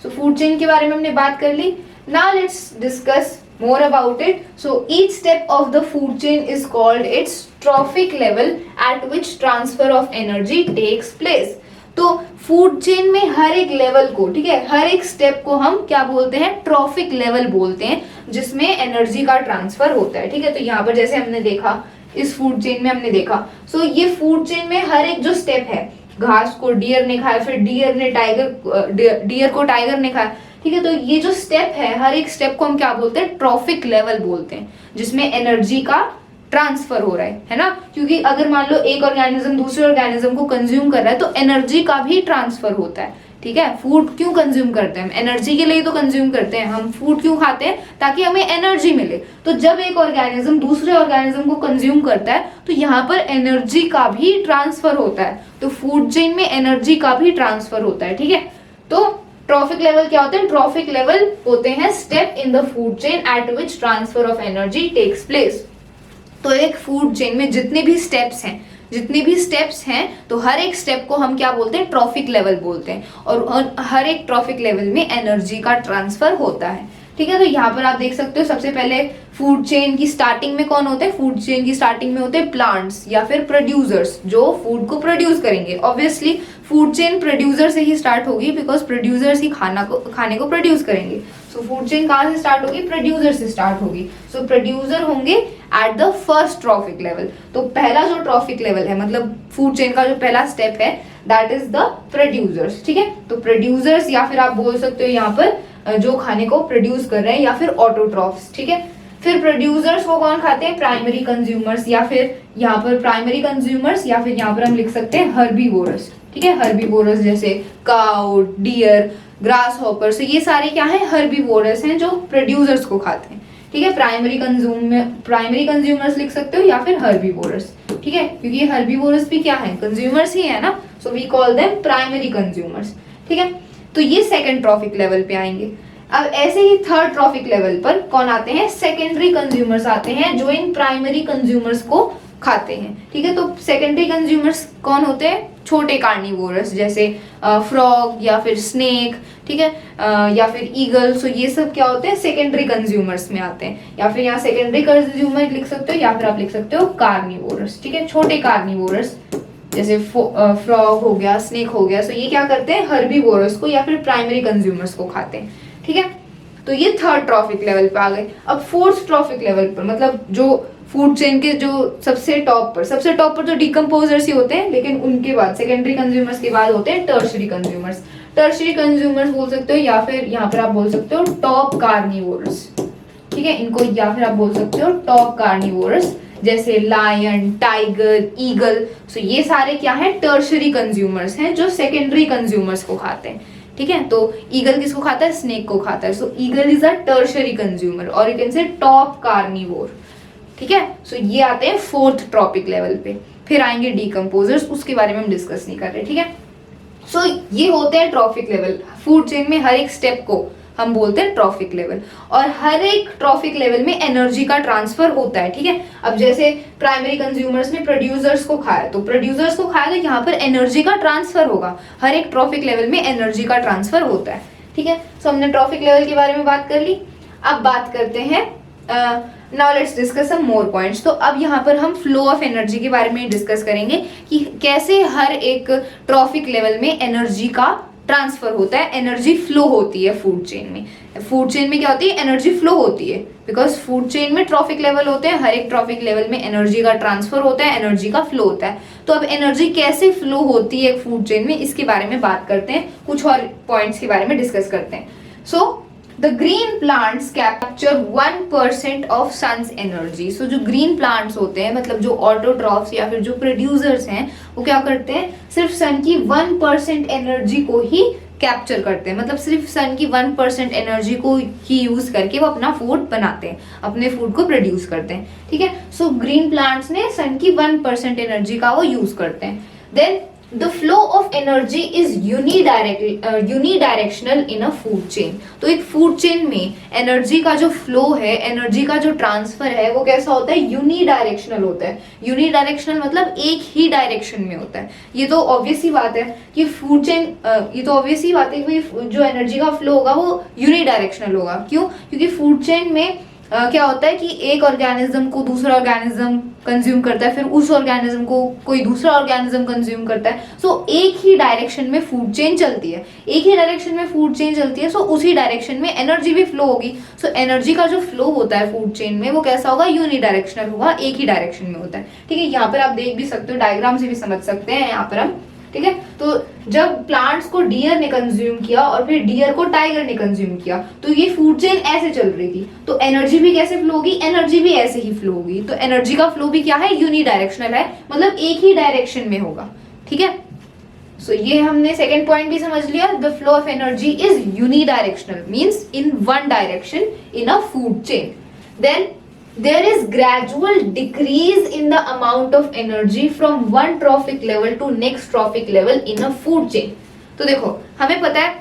सो फूड चेन के बारे में हमने बात कर ली। Now let's discuss more about it. So each step of the food chain is called its trophic level at which transfer of energy takes place. तो food chain में हर एक लेवल को, ठीक है, हर एक स्टेप को हम क्या बोलते हैं, ट्रॉफिक लेवल बोलते हैं, जिसमें एनर्जी का ट्रांसफर होता है, ठीक है। तो यहाँ पर जैसे हमने देखा इस फूड चेन में हमने देखा, सो ये फूड चेन में हर एक जो स्टेप है, घास को डियर ने खाया, फिर डियर ने डियर को टाइगर ने खाया, ठीक है। तो ये जो स्टेप है हर एक स्टेप को हम क्या बोलते हैं, ट्रॉफिक लेवल बोलते हैं, जिसमें एनर्जी का ट्रांसफर हो रहा है ना, क्योंकि अगर मान लो एक ऑर्गेनिज्म दूसरे ऑर्गेनिज्म को कंज्यूम कर रहा है तो एनर्जी का भी ट्रांसफर होता है, ठीक है। फूड क्यों कंज्यूम करते हैं हम, एनर्जी के लिए तो कंज्यूम करते हैं हम, फूड क्यों खाते हैं, ताकि हमें एनर्जी मिले। तो जब एक ऑर्गेनिज्म दूसरे ऑर्गेनिज्म को कंज्यूम करता है तो यहाँ पर एनर्जी का भी ट्रांसफर होता है, तो फूड चेन में एनर्जी का भी ट्रांसफर होता है, ठीक है। तो ट्रॉफिक लेवल क्या होते हैं, ट्रॉफिक लेवल होते हैं step in the food chain at which transfer of energy takes place. तो एक फूड चेन में जितने भी स्टेप्स हैं तो हर एक स्टेप को हम क्या बोलते हैं, ट्रॉफिक लेवल बोलते हैं, और हर एक ट्रॉफिक लेवल में एनर्जी का ट्रांसफर होता है, ठीक है। तो यहाँ पर आप देख सकते हो सबसे पहले फूड चेन की स्टार्टिंग में कौन होते हैं, फूड चेन की स्टार्टिंग में होते हैं प्लांट्स या फिर प्रोड्यूसर्स जो फूड को प्रोड्यूस करेंगे। ऑब्वियसली फूड चेन प्रोड्यूसर से ही स्टार्ट होगी, बिकॉज प्रोड्यूसर्स ही खाने को प्रोड्यूस करेंगे। सो फूड चेन कहाँ से स्टार्ट होगी, प्रोड्यूसर से स्टार्ट होगी। सो प्रोड्यूसर होंगे at the first trophic level, तो पहला जो ट्रॉफिक लेवल है, मतलब फूड चेन का जो पहला स्टेप है दैट इज द प्रोड्यूसर्स, ठीक है। तो प्रोड्यूसर्स या फिर आप बोल सकते हो यहाँ पर जो खाने को प्रोड्यूस कर रहे हैं, या फिर ऑटोट्रॉफ्स, ठीक है। फिर प्रोड्यूसर्स को कौन खाते हैं, प्राइमरी कंज्यूमर्स, या फिर यहाँ पर प्राइमरी कंज्यूमर्स, या फिर यहाँ पर हम लिख सकते हैं हर्बीवोरस, ठीक है। हर्बीवोरस जैसे काउ, डियर, ग्रास हॉपर, ये सारे क्या है, हर्बीवोरस हैं जो प्रोड्यूसर्स को खाते हैं, ठीक है। प्राइमरी कंज्यूमर्स लिख सकते हो या फिर हर्बीवोरस, ठीक है, क्योंकि ये हर्बीवोरस भी क्या है, कंज्यूमर्स ही है ना, so we call them primary consumers, ठीक है। तो ये सेकंड ट्रॉफिक लेवल पे आएंगे। अब ऐसे ही थर्ड ट्रॉफिक लेवल पर कौन आते हैं, सेकेंडरी कंज्यूमर्स आते हैं जो इन प्राइमरी कंज्यूमर्स को खाते हैं, ठीक है। तो सेकेंडरी कंज्यूमर्स कौन होते हैं, छोटे कार्निवोरस जैसे फ्रॉग या फिर स्नेक, ठीक है, या फिर ईगल। सो ये सब क्या होते हैं, सेकेंडरी कंज्यूमर्स में आते हैं, या फिर यहाँ सेकेंडरी कंज्यूमर लिख सकते हो या फिर आप लिख सकते हो कार्निवोरस, ठीक है, छोटे कार्निवोरस जैसे फ्रॉग हो गया, स्नेक हो गया। सो ये क्या करते हैं, हर्बीवोरस को या फिर प्राइमरी कंज्यूमर्स को खाते हैं, ठीक है। तो ये थर्ड ट्रॉफिक लेवल पे आ गए। अब फोर्थ ट्रॉफिक लेवल पर, मतलब जो फूड चेन के जो सबसे टॉप पर जो डिकम्पोजर्स ही होते हैं, लेकिन उनके बाद सेकेंडरी कंज्यूमर्स के बाद होते हैं टर्शरी कंज्यूमर्स। टर्शरी कंज्यूमर्स बोल सकते हो या फिर यहाँ पर आप बोल सकते हो टॉप कार्निवोरस, ठीक है, इनको या फिर आप बोल सकते हो टॉप कार्निवोरस जैसे लायन, टाइगर, ईगल। सो ये सारे क्या है, टर्शरी कंज्यूमर्स हैं जो सेकेंडरी कंज्यूमर्स को खाते हैं, ठीक है। तो ईगल किसको खाता है, स्नेक को खाता है। So eagle is a tertiary consumer or you can say top carnivore, ठीक है। सो ये आते हैं फोर्थ ट्रॉपिक लेवल पे। फिर आएंगे डीकम्पोजर्स, उसके बारे में हम डिस्कस नहीं कर रहे, ठीक है। सो ये होते हैं ट्रॉफिक लेवल। फूड चेन में हर एक स्टेप को हम बोलते हैं ट्रॉफिक लेवल, और हर एक ट्रॉफिक लेवल में एनर्जी का ट्रांसफर होता है, ठीक है। अब जैसे प्राइमरी कंज्यूमर्स ने प्रोड्यूसर्स को खाया, तो प्रोड्यूसर्स को खाया तो यहाँ पर एनर्जी का ट्रांसफर होगा। हर एक ट्रॉफिक लेवल में एनर्जी का ट्रांसफर होता है, ठीक है। सो हमने ट्रॉफिक लेवल के बारे में बात कर ली। अब बात करते हैं, now let's discuss some more points. तो अब यहाँ पर हम फ्लो ऑफ एनर्जी के बारे में डिस्कस करेंगे कि कैसे हर एक ट्रॉफिक लेवल में एनर्जी का ट्रांसफर होता है, एनर्जी फ्लो होती है फूड चेन में। फूड चेन में क्या होती है, एनर्जी फ्लो होती है, बिकॉज फूड चेन में ट्रॉफिक लेवल होते हैं, हर एक ट्रॉफिक लेवल में एनर्जी का ट्रांसफर होता है, एनर्जी का फ्लो होता है। तो अब एनर्जी कैसे फ्लो होती है फूड चेन में, इसके बारे में बात करते हैं, कुछ और पॉइंट्स के बारे में डिस्कस करते हैं। सो The green plants capture 1% of sun's energy. So जो green plants होते हैं, मतलब जो ऑटोट्रॉफ्स या फिर जो प्रोड्यूसर्स हैं, वो क्या करते हैं, सिर्फ सन की 1% एनर्जी को ही कैप्चर करते हैं, मतलब सिर्फ सन की 1% एनर्जी को ही यूज करके वो अपना फूड बनाते हैं, अपने फूड को प्रोड्यूस करते हैं, ठीक है। सो ग्रीन प्लांट्स ने सन की 1% एनर्जी का वो यूज करते हैं। Then The flow of energy is unidirectional in a food chain. तो एक फूड चेन में एनर्जी का जो फ्लो है, एनर्जी का जो ट्रांसफर है, वो कैसा होता है, यूनिडायरेक्शनल होता है। यूनिडायरेक्शनल मतलब एक ही डायरेक्शन में होता है। ये तो ऑब्वियस ही बात है कि फूड चेन, ये तो ऑब्वियस ही बात है कि जो एनर्जी का फ्लो होगा वो यूनिडायरेक्शनल होगा। क्यों? क्योंकि फूड चेन में क्या होता है कि एक ऑर्गेनिज्म को दूसरा ऑर्गेनिज्म कंज्यूम करता है, फिर उस ऑर्गेनिज्म को कोई दूसरा ऑर्गेनिज्म कंज्यूम करता है। सो एक ही डायरेक्शन में फूड चेन चलती है, एक ही डायरेक्शन में फूड चेन चलती है। सो उसी डायरेक्शन में एनर्जी भी फ्लो होगी। सो एनर्जी का जो फ्लो होता है फूड चेन में, वो कैसा होगा, यूनिडायरेक्शनल होगा, एक ही डायरेक्शन में होता है, ठीक है। यहाँ पर आप देख भी सकते हो, डायग्राम से भी समझ सकते हैं यहाँ पर हम, ठीक है। तो जब प्लांट्स को डियर ने कंज्यूम किया और फिर डियर को टाइगर ने कंज्यूम किया, तो ये फूड चेन ऐसे चल रही थी। तो एनर्जी भी कैसे फ्लो होगी, एनर्जी भी ऐसे ही फ्लो होगी। तो एनर्जी का फ्लो भी क्या है, यूनिडायरेक्शनल है, मतलब एक ही डायरेक्शन में होगा, ठीक है। सो ये हमने सेकेंड पॉइंट भी समझ लिया। The flow of energy is unidirectional, means in one direction in a food chain. Then there is gradual decrease in the amount of energy from one trophic level to next trophic level in a food chain. तो देखो, हमें पता है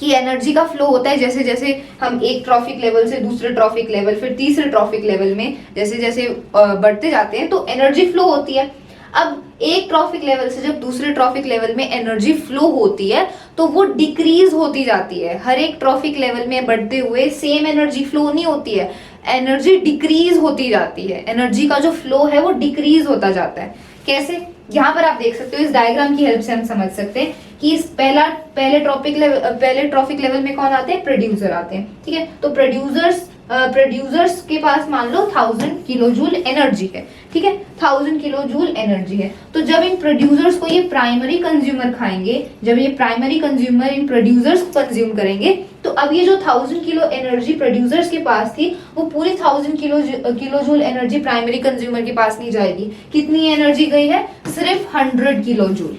कि energy का flow होता है जैसे जैसे हम एक ट्रॉफिक लेवल से दूसरे ट्रॉफिक लेवल, फिर तीसरे ट्रॉफिक लेवल में जैसे जैसे बढ़ते जाते हैं तो एनर्जी फ्लो होती है। अब एक ट्रॉफिक लेवल से जब दूसरे ट्रॉफिक लेवल में एनर्जी फ्लो होती है तो वो डिक्रीज होती जाती है। हर एक ट्रॉफिक लेवल में बढ़ते हुए सेम एनर्जी फ्लो नहीं होती है, एनर्जी डिक्रीज होती जाती है। एनर्जी का जो फ्लो है वो डिक्रीज होता जाता है। कैसे? यहाँ पर आप देख सकते हो, इस डायग्राम की हेल्प से हम समझ सकते हैं कि इस पहले ट्रॉफिक लेवल में कौन आते हैं, प्रोड्यूसर आते हैं, ठीक है। तो प्रोड्यूसर्स के पास मान लो 1000 किलो जूल एनर्जी है, ठीक है, 1000 किलो जूल एनर्जी है। तो जब इन प्रोड्यूसर्स को ये प्राइमरी कंज्यूमर खाएंगे, जब ये प्राइमरी कंज्यूमर इन प्रोड्यूसर्स को कंज्यूम करेंगे, तो अब ये जो 1000 किलो एनर्जी प्रोड्यूसर्स के पास थी, वो पूरी 1000 kilo joule energy primary consumer के पास नहीं जाएगी। कितनी एनर्जी गई है? सिर्फ 100 किलो जूल,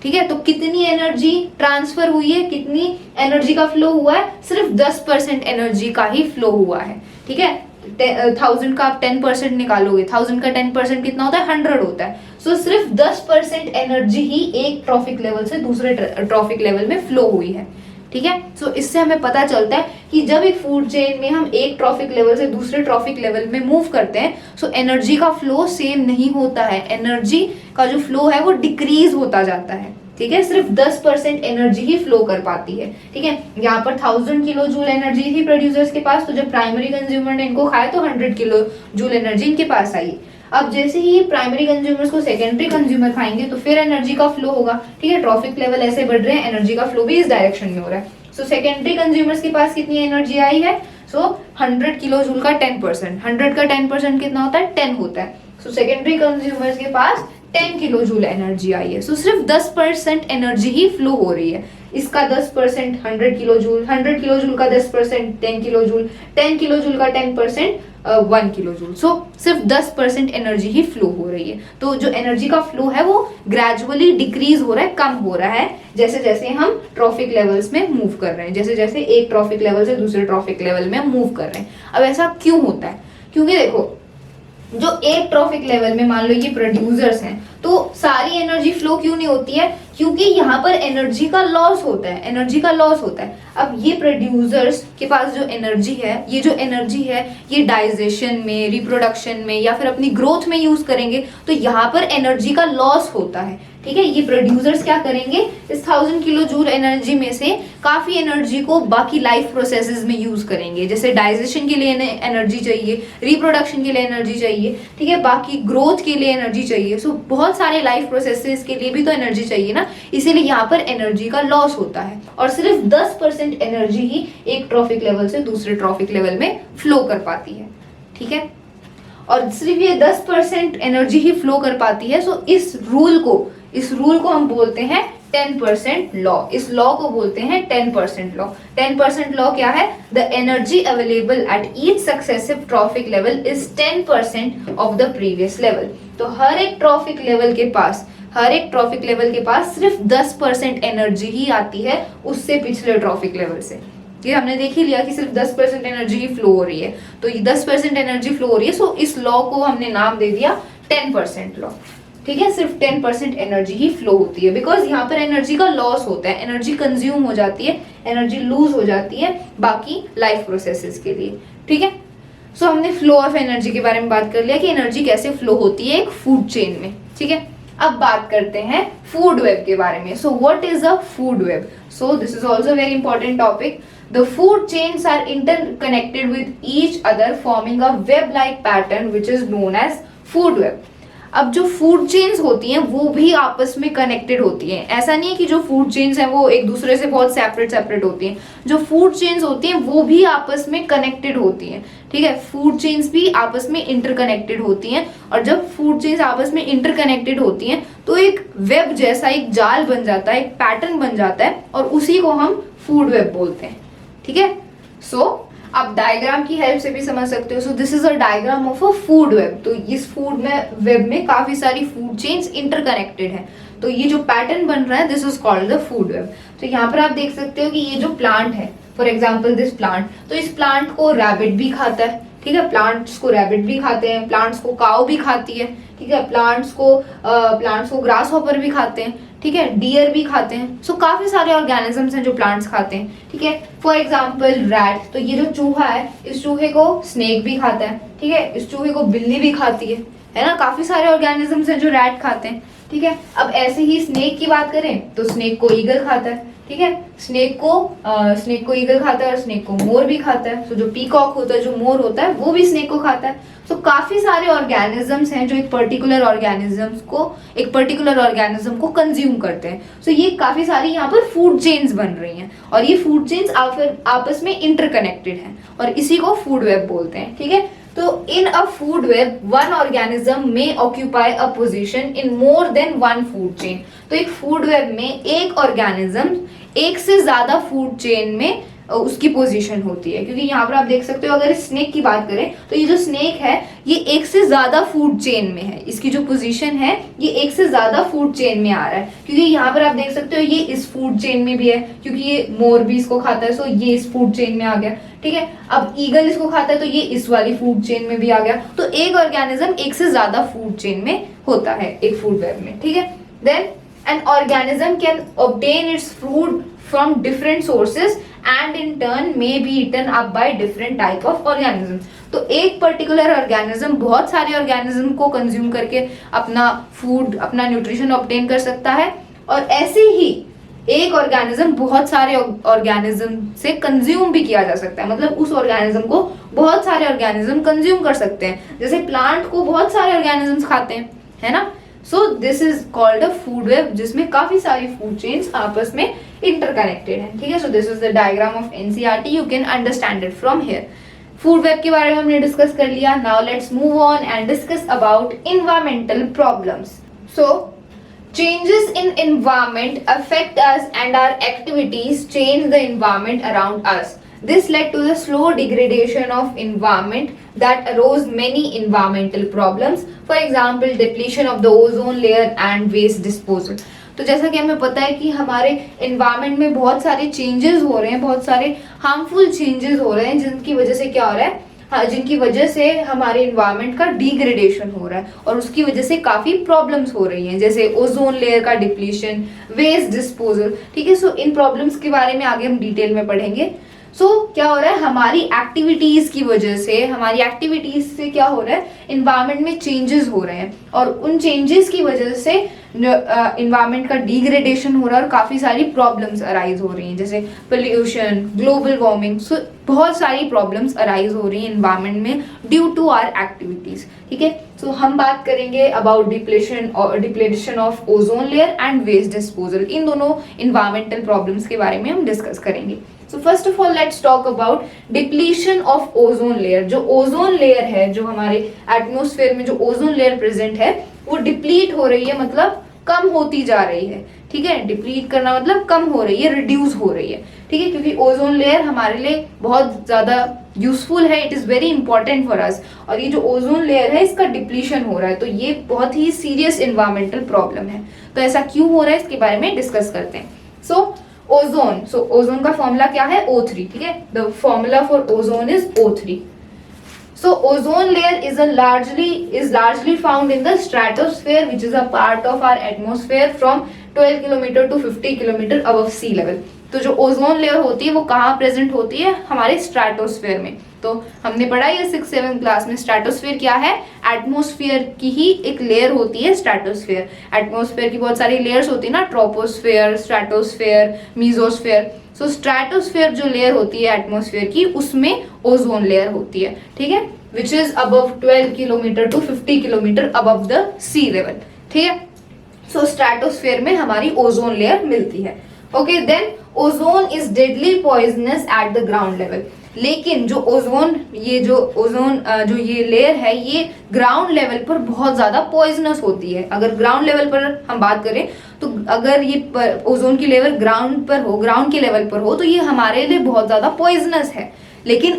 ठीक है। तो कितनी एनर्जी ट्रांसफर हुई है, कितनी एनर्जी का फ्लो हुआ है? सिर्फ 10% एनर्जी का ही फ्लो हुआ है, ठीक है। 1000 का आप 10% निकालोगे, 1000 का 10% कितना होता है? 100 होता है। सो सिर्फ 10% एनर्जी ही एक ट्रॉफिक लेवल से दूसरे ट्रॉफिक लेवल में फ्लो हुई है, ठीक है। सो इससे हमें पता चलता है कि जब एक फूड चेन में हम एक ट्रॉफिक लेवल से दूसरे ट्रॉफिक लेवल में मूव करते हैं, सो एनर्जी का फ्लो सेम नहीं होता है, एनर्जी का जो फ्लो है वो डिक्रीज होता जाता है, ठीक है। सिर्फ 10% एनर्जी ही फ्लो कर पाती है, ठीक है। यहाँ पर 1000 किलो जूल एनर्जी थी प्रोड्यूसर्स के पास, तो जब प्राइमरी कंज्यूमर ने इनको खाया तो 100 किलो जूल एनर्जी इनके पास आई। अब जैसे ही प्राइमरी कंज्यूमर्स को सेकेंडरी कंज्यूमर खाएंगे तो फिर एनर्जी का फ्लो होगा, ठीक है। ट्रॉफिक लेवल ऐसे बढ़ रहे हैं, एनर्जी का फ्लो भी इस डायरेक्शन में हो रहा है। सो सेकेंडरी कंज्यूमर्स के पास कितनी एनर्जी आई है? सो 100 किलो जूल का 10%, 100 का 10% कितना होता है? 10 होता है। सो सेकेंडरी कंज्यूमर्स के पास 10 किलो जूल एनर्जी आई है। सो सिर्फ 10% एनर्जी ही फ्लो हो रही है। इसका 10% 100 किलो जूल, 100 किलो जूल का 10% 10 किलो जूल, 10 किलो जूल का 10% 1 किलो जूल। सो सिर्फ 10% एनर्जी ही फ्लो हो रही है। तो जो एनर्जी का फ्लो है वो ग्रेजुअली डिक्रीज हो रहा है, कम हो रहा है, जैसे जैसे हम ट्रॉफिक लेवल्स में मूव कर रहे हैं, जैसे जैसे एक ट्रॉफिक लेवल से दूसरे ट्रॉफिक लेवल में मूव कर रहे हैं। अब ऐसा क्यों होता है? क्योंकि देखो, जो एक ट्रॉफिक लेवल में मान लो ये प्रोड्यूसर्स हैं, तो सारी एनर्जी फ्लो क्यों नहीं होती है? क्योंकि यहाँ पर एनर्जी का लॉस होता है, एनर्जी का लॉस होता है। अब ये प्रोड्यूसर्स के पास जो एनर्जी है, ये जो एनर्जी है ये डाइजेशन में, रिप्रोडक्शन में या फिर अपनी ग्रोथ में यूज करेंगे, तो यहाँ पर एनर्जी का लॉस होता है। ठीक है, ये प्रोड्यूसर्स क्या करेंगे, इस 1000 किलो जूल एनर्जी में से काफी एनर्जी को बाकी लाइफ प्रोसेसेस में यूज करेंगे। जैसे डाइजेशन के लिए एनर्जी चाहिए, रिप्रोडक्शन के लिए एनर्जी चाहिए, ठीक है, बाकी ग्रोथ के लिए एनर्जी चाहिए। सो बहुत सारे लाइफ प्रोसेसेस के लिए भी तो एनर्जी चाहिए ना, इसीलिए यहाँ पर एनर्जी का लॉस होता है। और सिर्फ 10% एनर्जी ही एक ट्रॉफिक लेवल से दूसरे ट्रॉफिक लेवल में फ्लो कर पाती है। ठीक है, और सिर्फ ये 10% एनर्जी ही फ्लो कर पाती है। सो इस रूल को हम बोलते हैं 10% लॉ। इस लॉ को बोलते हैं 10% लॉ। 10% लॉ क्या है? The energy available at each successive trophic level is 10% of the previous level. तो हर एक ट्रॉफिक लेवल के पास सिर्फ 10% एनर्जी ही आती है उससे पिछले ट्रॉफिक लेवल से। ये हमने देख ही लिया कि सिर्फ 10% एनर्जी ही फ्लो हो रही है, तो ये 10% एनर्जी फ्लो हो रही है। सो इस लॉ को हमने नाम दे दिया 10% लॉ। ठीक है, सिर्फ 10% एनर्जी ही फ्लो होती है, बिकॉज यहाँ पर एनर्जी का लॉस होता है, एनर्जी कंज्यूम हो जाती है, एनर्जी लूज हो जाती है बाकी लाइफ प्रोसेसेस के लिए। ठीक है, सो हमने फ्लो ऑफ एनर्जी के बारे में बात कर लिया कि एनर्जी कैसे फ्लो होती है एक फूड चेन में। ठीक है, अब बात करते हैं फूड वेब के बारे में। So what is a food web? So this is also very important topic. The food chains are interconnected with each other, forming a web-like pattern which is known as food web. अब जो food chains होती हैं वो भी आपस में connected होती हैं। ऐसा नहीं है कि जो फूड चेन्स हैं वो एक दूसरे से बहुत सेपरेट होती हैं। जो फूड चेन्स होती हैं वो भी आपस में कनेक्टेड होती हैं। ठीक है, फूड चेन्स भी आपस में इंटरकनेक्टेड होती हैं, और जब फूड चेन्स आपस में इंटरकनेक्टेड होती हैं तो एक वेब जैसा एक जाल बन जाता है, एक पैटर्न बन जाता है, और उसी को हम फूड वेब बोलते हैं। ठीक है, सो आप डायग्राम की हेल्प से भी समझ सकते हो। सो this is a diagram of a food web. तो इस फूड में वेब में काफी सारी फूड चेन्स इंटरकनेक्टेड है, तो ये जो पैटर्न बन रहा है this is called the food web. तो यहाँ पर आप देख सकते हो कि ये जो प्लांट है, फॉर एग्जाम्पल दिस प्लांट, तो इस प्लांट को रैबिट भी खाता है। ठीक है, प्लांट्स को रैबिट भी खाते हैं, प्लांट्स को काऊ भी खाती है। ठीक है, प्लांट्स को ग्रास हॉपर भी खाते हैं। ठीक है, डियर भी खाते हैं। सो काफी सारे ऑर्गेनिजम्स हैं जो प्लांट्स खाते हैं। ठीक है, फॉर एग्जाम्पल रैट, तो ये जो चूहा है इस चूहे को स्नेक भी खाता है। ठीक है, इस चूहे को बिल्ली भी खाती है ना। काफी सारे ऑर्गेनिजम्स हैं जो रैट खाते हैं। ठीक है, अब ऐसे ही स्नेक की बात करें तो स्नेक को ईगल खाता है। ठीक है, स्नेक को ईगल खाता है और स्नेक को मोर भी खाता है। तो जो पीकॉक होता है, जो मोर होता है, वो भी स्नेक को खाता है। तो काफी सारे ऑर्गेनिजम्स हैं जो एक पर्टिकुलर ऑर्गेनिज्म को कंज्यूम करते हैं। सो ये काफी सारी यहाँ पर फूड चेन्स बन रही हैं, और ये फूड चेन्स आपस में इंटरकनेक्टेड हैं, और इसी को फूड वेब बोलते हैं। ठीक है, तो in a food web one organism में occupy a position in more than one food chain. तो एक फूड वेब में एक ऑर्गेनिज्म एक से ज्यादा फूड चेन में उसकी पोजीशन होती है, क्योंकि यहाँ पर आप देख सकते हो, अगर स्नेक की बात करें तो ये जो स्नेक है ये एक से ज्यादा फूड चेन में है। इसकी जो पोजीशन है ये एक से ज्यादा फूड चेन में आ रहा है, क्योंकि यहाँ पर आप देख सकते हो ये इस फूड चेन में भी है, क्योंकि ये मोर भी इसको खाता है, सो ये इस फूड चेन में आ गया। ठीक है, अब ईगल इसको खाता है तो ये इस वाली फूड चेन में भी आ गया। तो एक ऑर्गेनिज्म एक से ज्यादा फूड चेन में होता है एक फूड वेब में। ठीक है, then an organism can obtain its food from different sources and in turn may be eaten up by different type of organisms। तो एक पर्टिकुलर ऑर्गेनिज्म बहुत सारे ऑर्गेनिज्म को कंज्यूम करके अपना फूड, अपना न्यूट्रिशन ऑब्टेन कर सकता है, और ऐसे ही एक ऑर्गेनिज्म बहुत सारे ऑर्गेनिज्म से कंज्यूम भी किया जा सकता है। मतलब उस ऑर्गेनिज्म को बहुत सारे ऑर्गेनिज्म कंज्यूम कर सकते हैं, जैसे प्लांट को बहुत सारे ऑर्गेनिज्म खाते हैं, है ना। सो this is called a food web, जिसमें काफी सारी फूड चेन्स आपस में इंटरकनेक्टेड है। ठीक है, so this is the diagram of NCERT, you can understand it from here. Food web के बारे में हमने डिस्कस कर लिया। Now let's move on and discuss about environmental problems. So changes in environment affect us and our activities change the environment around us. This led to the slow degradation of environment that arose many environmental problems. For example, depletion of the ozone layer and waste disposal. तो जैसा कि हमें पता है कि हमारे environment में बहुत सारे चेंजेस हो रहे हैं, बहुत सारे हार्मफुल चेंजेस हो रहे हैं, जिनकी वजह से क्या हो रहा है, हाँ, जिनकी वजह से हमारे इन्वायरमेंट का डिग्रेडेशन हो रहा है और उसकी वजह से काफी प्रॉब्लम्स हो रही हैं, जैसे ओजोन लेयर का डिप्लीशन, वेस्ट डिस्पोजल। ठीक है, सो इन प्रॉब्लम्स के बारे में आगे हम डिटेल में पढ़ेंगे। क्या हो रहा है, हमारी एक्टिविटीज की वजह से, हमारी एक्टिविटीज से क्या हो रहा है, इन्वायरमेंट में चेंजेस हो रहे हैं और उन चेंजेस की वजह से इन्वायरमेंट का डिग्रेडेशन हो रहा है और काफी सारी प्रॉब्लम्स अराइज हो रही हैं, जैसे पोल्यूशन, ग्लोबल वार्मिंग। सो बहुत सारी प्रॉब्लम्स अराइज हो रही हैं इन्वायरमेंट में ड्यू टू आवर एक्टिविटीज। ठीक है, सो हम बात करेंगे about depletion of ozone layer and waste disposal. इन दोनों इन्वायरमेंटल प्रॉब्लम्स के बारे में हम डिस्कस करेंगे। So first of all let's talk about depletion of ozone layer। जो ओजोन लेयर है, जो हमारे एटमॉस्फेयर में जो ओजोन लेयर प्रेजेंट है, वो डिप्लीट हो रही है, मतलब कम होती जा रही है। ठीक है, डिप्लीट करना मतलब कम हो रही है, रिड्यूस हो रही है। ठीक है, क्योंकि ओजोन लेयर हमारे लिए बहुत ज्यादा यूजफुल है, it is very important for us. और ये जो ओजोन लेयर है इसका डिप्लीशन हो रहा है, तो ये बहुत ही सीरियस इन्वायरमेंटल प्रॉब्लम है। तो ऐसा क्यों हो रहा है इसके बारे में डिस्कस करते हैं। ओजोन का फॉर्मूला क्या है, O3। ठीक है, the formula for ozone is O3। Ozone layer is largely found in the stratosphere, which is a part of our atmosphere from 12 kilometre to 50 kilometre above sea level। तो जो ozone layer होती है वो कहाँ present होती है, हमारे stratosphere में। तो हमने पढ़ा है 6-7 क्लास में, स्ट्रेटोस्फेयर क्या है, एटमॉस्फेयर की ही एक लेयर होती है स्ट्रेटोस्फेयर। एटमॉस्फेयर की बहुत सारी लेयर्स होती है ना, ट्रोपोस्फेयर, स्ट्रेटोस्फेयर, मीजोस्फेयर। स्ट्रेटोस्फेयर जो लेयर होती है एटमॉस्फेयर की, उसमें ओजोन लेयर होती है। ठीक है, which is above 12 kilometre to 50 kilometre above the sea level. ठीक है, स्ट्रेटोस्फेयर में हमारी ओजोन लेयर मिलती है। Okay, then ozone is deadly poisonous at the ground level. लेकिन जो ओजोन जो ये लेयर है, ये ग्राउंड लेवल पर बहुत ज्यादा पॉइजनस होती है। अगर ग्राउंड लेवल पर हम बात करें तो अगर ये ओजोन की लेवल ग्राउंड के लेवल पर हो तो ये हमारे लिए बहुत ज्यादा पॉइजनस है। लेकिन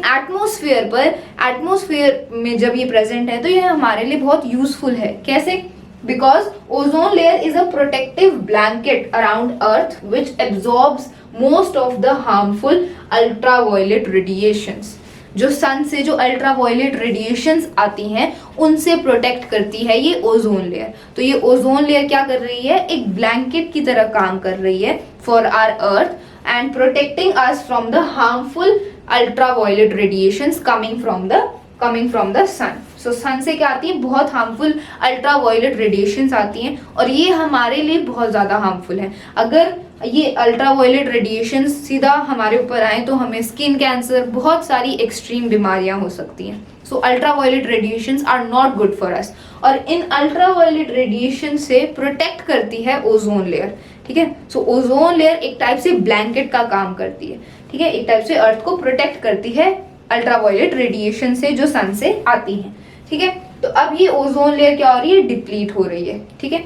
एटमॉस्फेयर में जब ये प्रेजेंट है तो ये हमारे लिए बहुत यूजफुल है। कैसे? Because ozone layer is a protective blanket around earth which absorbs most of the harmful ultraviolet radiations. जो सन से जो अल्ट्रावायलेट रेडिएशंस आती हैं उनसे प्रोटेक्ट करती है ये ओजोन लेयर। तो ये ओजोन लेयर क्या कर रही है, एक ब्लैंकेट की तरह काम कर रही है for our earth and protecting us from the harmful ultraviolet radiations coming from the sun. So sun से क्या आती है, बहुत हार्मफुल अल्ट्रावायलेट रेडिएशंस आती हैं और ये हमारे लिए बहुत ज्यादा हार्मफुल है। अगर ये अल्ट्रावायलेट रेडिएशन सीधा हमारे ऊपर आए तो हमें स्किन कैंसर, बहुत सारी एक्सट्रीम बीमारियां हो सकती हैं। So ultraviolet radiations are not good for us. और इन अल्ट्रावायलेट रेडिएशन से प्रोटेक्ट करती है ओजोन लेयर। ठीक है, सो ओजोन लेयर एक टाइप से ब्लैंकेट का काम करती है। ठीक है, एक टाइप से अर्थ को प्रोटेक्ट करती है अल्ट्रावायलेट रेडिएशन से जो सन से आती है। ठीक है, तो अब ये ओजोन लेयर क्या हो रही है, डिप्लीट हो रही है। ठीक है,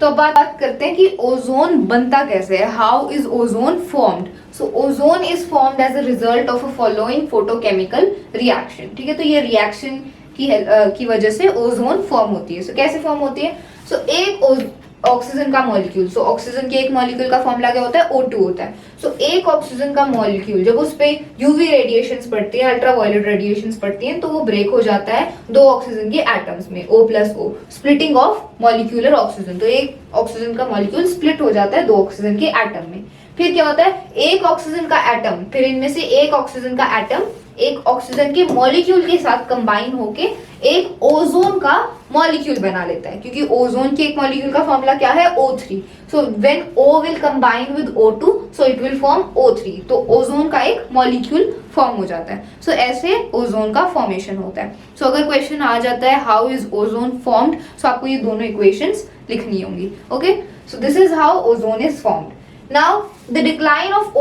तो अब बात करते हैं कि ओजोन बनता कैसे है, how is ozone formed. So ozone is formed as a result of a following photochemical reaction. ठीक है, तो ये रिएक्शन की वजह से ओजोन फॉर्म होती है। सो कैसे फॉर्म होती है, एक ऑक्सीजन का मॉलिक्यूल, ऑक्सीजन के एक मॉलिक्यूल का फॉर्मूला क्या होता है, O2 होता है। एक ऑक्सीजन का मॉलिक्यूल जब उस पे यूवी रेडिएशंस पड़ती है, अल्ट्रावायलेट रेडिएशंस पड़ती हैं, तो वो ब्रेक हो जाता है दो ऑक्सीजन के एटम्स में, O+O, splitting of molecular oxygen. तो एक ऑक्सीजन का मॉलिक्यूल स्प्लिट हो जाता है दो ऑक्सीजन के एटम में। फिर क्या होता है, एक ऑक्सीजन का एटम, फिर इनमें से एक ऑक्सीजन का एटम एक ऑक्सीजन के मॉलिक्यूल के साथ कंबाइन होके एक ओजोन का मॉलिक्यूल बना लेता है, क्योंकि ओजोन के एक मॉलिक्यूल का फॉर्मूला क्या है, O3। So when O will combine with O2 so it will form O3। तो ओजोन का एक मॉलिक्यूल फॉर्म हो जाता है। सो ऐसे ओजोन का फॉर्मेशन होता है। सो अगर क्वेश्चन आ जाता है हाउ इज ओजोन फॉर्म्ड, सो आपको ये दोनों इक्वेशंस लिखनी होंगी। Okay, so this is how ozone is formed. Now the decline of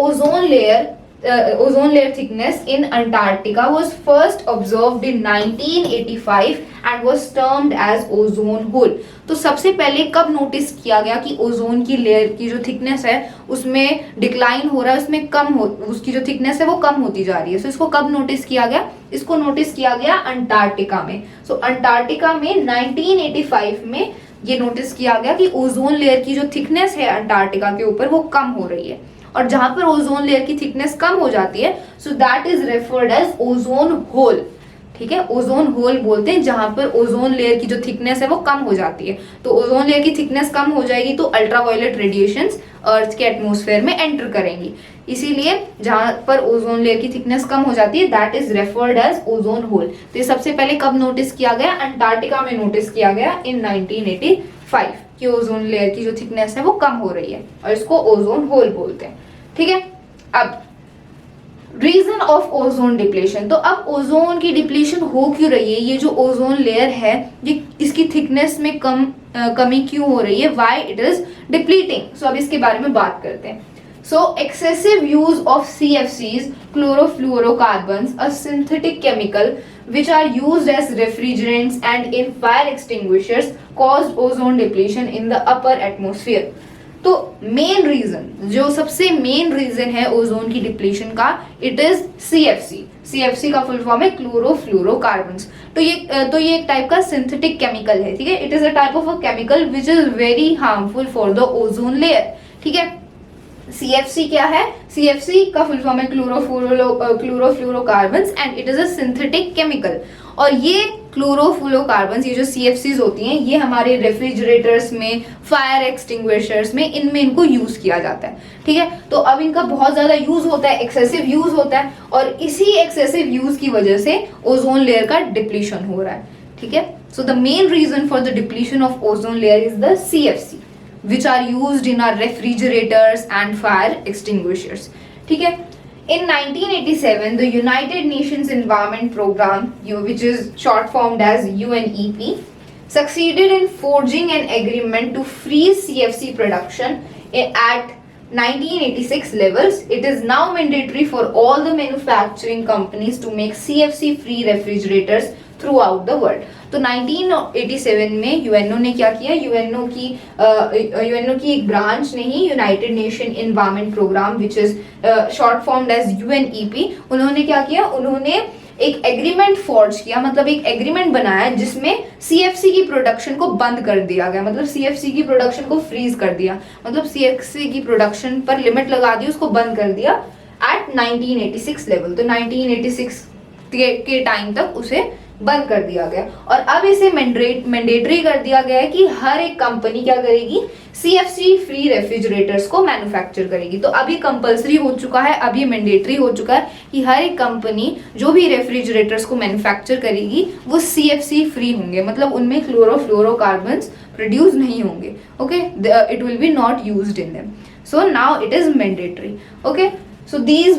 ozone layer thickness in Antarctica was first observed in 1985 and was termed as ozone hole। तो सबसे पहले कब notice किया गया कि ओजोन की लेयर की जो थिकनेस है उसमें डिक्लाइन हो रहा है, उसमें उसकी जो थिकनेस है वो कम होती जा रही है। सो इसको कब नोटिस किया गया, इसको नोटिस किया गया अंटार्कटिका में। सो अंटार्कटिका में 1985 में ये नोटिस किया गया कि ओजोन लेयर की जो थिकनेस है अंटार्कटिका के ऊपर वो कम हो रही है। और जहां पर ओजोन लेयर की थिकनेस कम हो जाती है, so that is referred as ozone hole. ठीक है, ओजोन होल बोलते हैं जहां पर ओजोन लेयर की जो थिकनेस है वो कम हो जाती है। तो ओजोन लेयर की थिकनेस कम हो जाएगी तो अल्ट्रावायलेट रेडिएशंस अर्थ के एटमॉस्फेयर में एंटर करेंगी, इसीलिए जहां पर ओजोन लेयर की थिकनेस कम हो जाती है that is referred as ozone hole. तो ये सबसे पहले कब नोटिस किया गया? अंटार्कटिका में नोटिस किया गया इन 1985 कि ओजोन लेयर की जो थिकनेस है वो कम हो रही है और इसको ओजोन होल बोलते हैं। ठीक है, अब रीजन ऑफ ओजोन डिप्लीशन, तो अब ओजोन की डिप्लीशन हो क्यों रही है? ये जो ओजोन लेयर है ये इसकी थिकनेस में कमी क्यों हो रही है? Why it is depleting? So अब इसके बारे में बात करते हैं। So excessive use of CFCs, chlorofluorocarbons, a synthetic chemical which are used as refrigerants and in fire extinguishers, caused ozone depletion in the upper atmosphere. तो मेन रीजन, जो सबसे मेन रीजन है ओजोन की डिप्लीशन का, it is CFC। CFC का full form है chlorofluorocarbons. तो ये एक टाइप का सिंथेटिक केमिकल है, ठीक है। It is a type of a chemical which is very harmful for the ozone layer, ठीक है। CFC क्या है? CFC का फुल फॉर्म है chlorofluorocarbons and it is a synthetic chemical. और ये क्लोरोफ्लोरोकार्बन्स, ये जो CFCs होती हैं, ये हमारे रेफ्रिजरेटर्स में, फायर एक्सटिंग्विशर्स में, इनमें इनको यूज किया जाता है, ठीक है। तो अब इनका बहुत ज्यादा यूज होता है, एक्सेसिव यूज होता है, और इसी एक्सेसिव यूज की वजह से ओजोन लेयर का डिप्लीशन हो रहा है, ठीक है। So the main reason for the depletion of ozone layer is the CFC which are used in our refrigerators and fire extinguishers, ठीक है। In 1987, the United Nations Environment Program, which is short formed as UNEP, succeeded in forging an agreement to freeze CFC production at 1986 levels. It is now mandatory for all the manufacturing companies to make CFC-free refrigerators throughout the world. तो 1987 में UNO ने क्या किया? UNO की एक branch ने ही United Nation Environment Programme which is short formed as UNEP, उन्होंने क्या किया? उन्होंने एक एग्रीमेंट फॉर्ज किया, मतलब एक एग्रीमेंट बनाया जिसमें CFC की प्रोडक्शन को बंद कर दिया गया, मतलब CFC की प्रोडक्शन को फ्रीज कर दिया, मतलब CFC की प्रोडक्शन पर लिमिट लगा दी, उसको बंद कर दिया एट 1986 लेवल। तो 1986 के टाइम तक उसे बंद कर दिया गया, और अब इसे मैंडेटरी कर दिया गया है कि हर एक कंपनी क्या करेगी? CFC फ्री रेफ्रिजरेटर्स को मैन्युफैक्चर करेगी। तो अब ये कंपलसरी हो चुका है, अब ये मैंडेटरी हो चुका है कि हर एक कंपनी जो भी रेफ्रिजरेटर्स को मैन्युफैक्चर करेगी वो CFC फ्री होंगे, मतलब उनमें क्लोरोफ्लोरोकार्बन्स प्रोड्यूस नहीं होंगे, okay, it will be not used in them. So now it is mandatory, okay. So this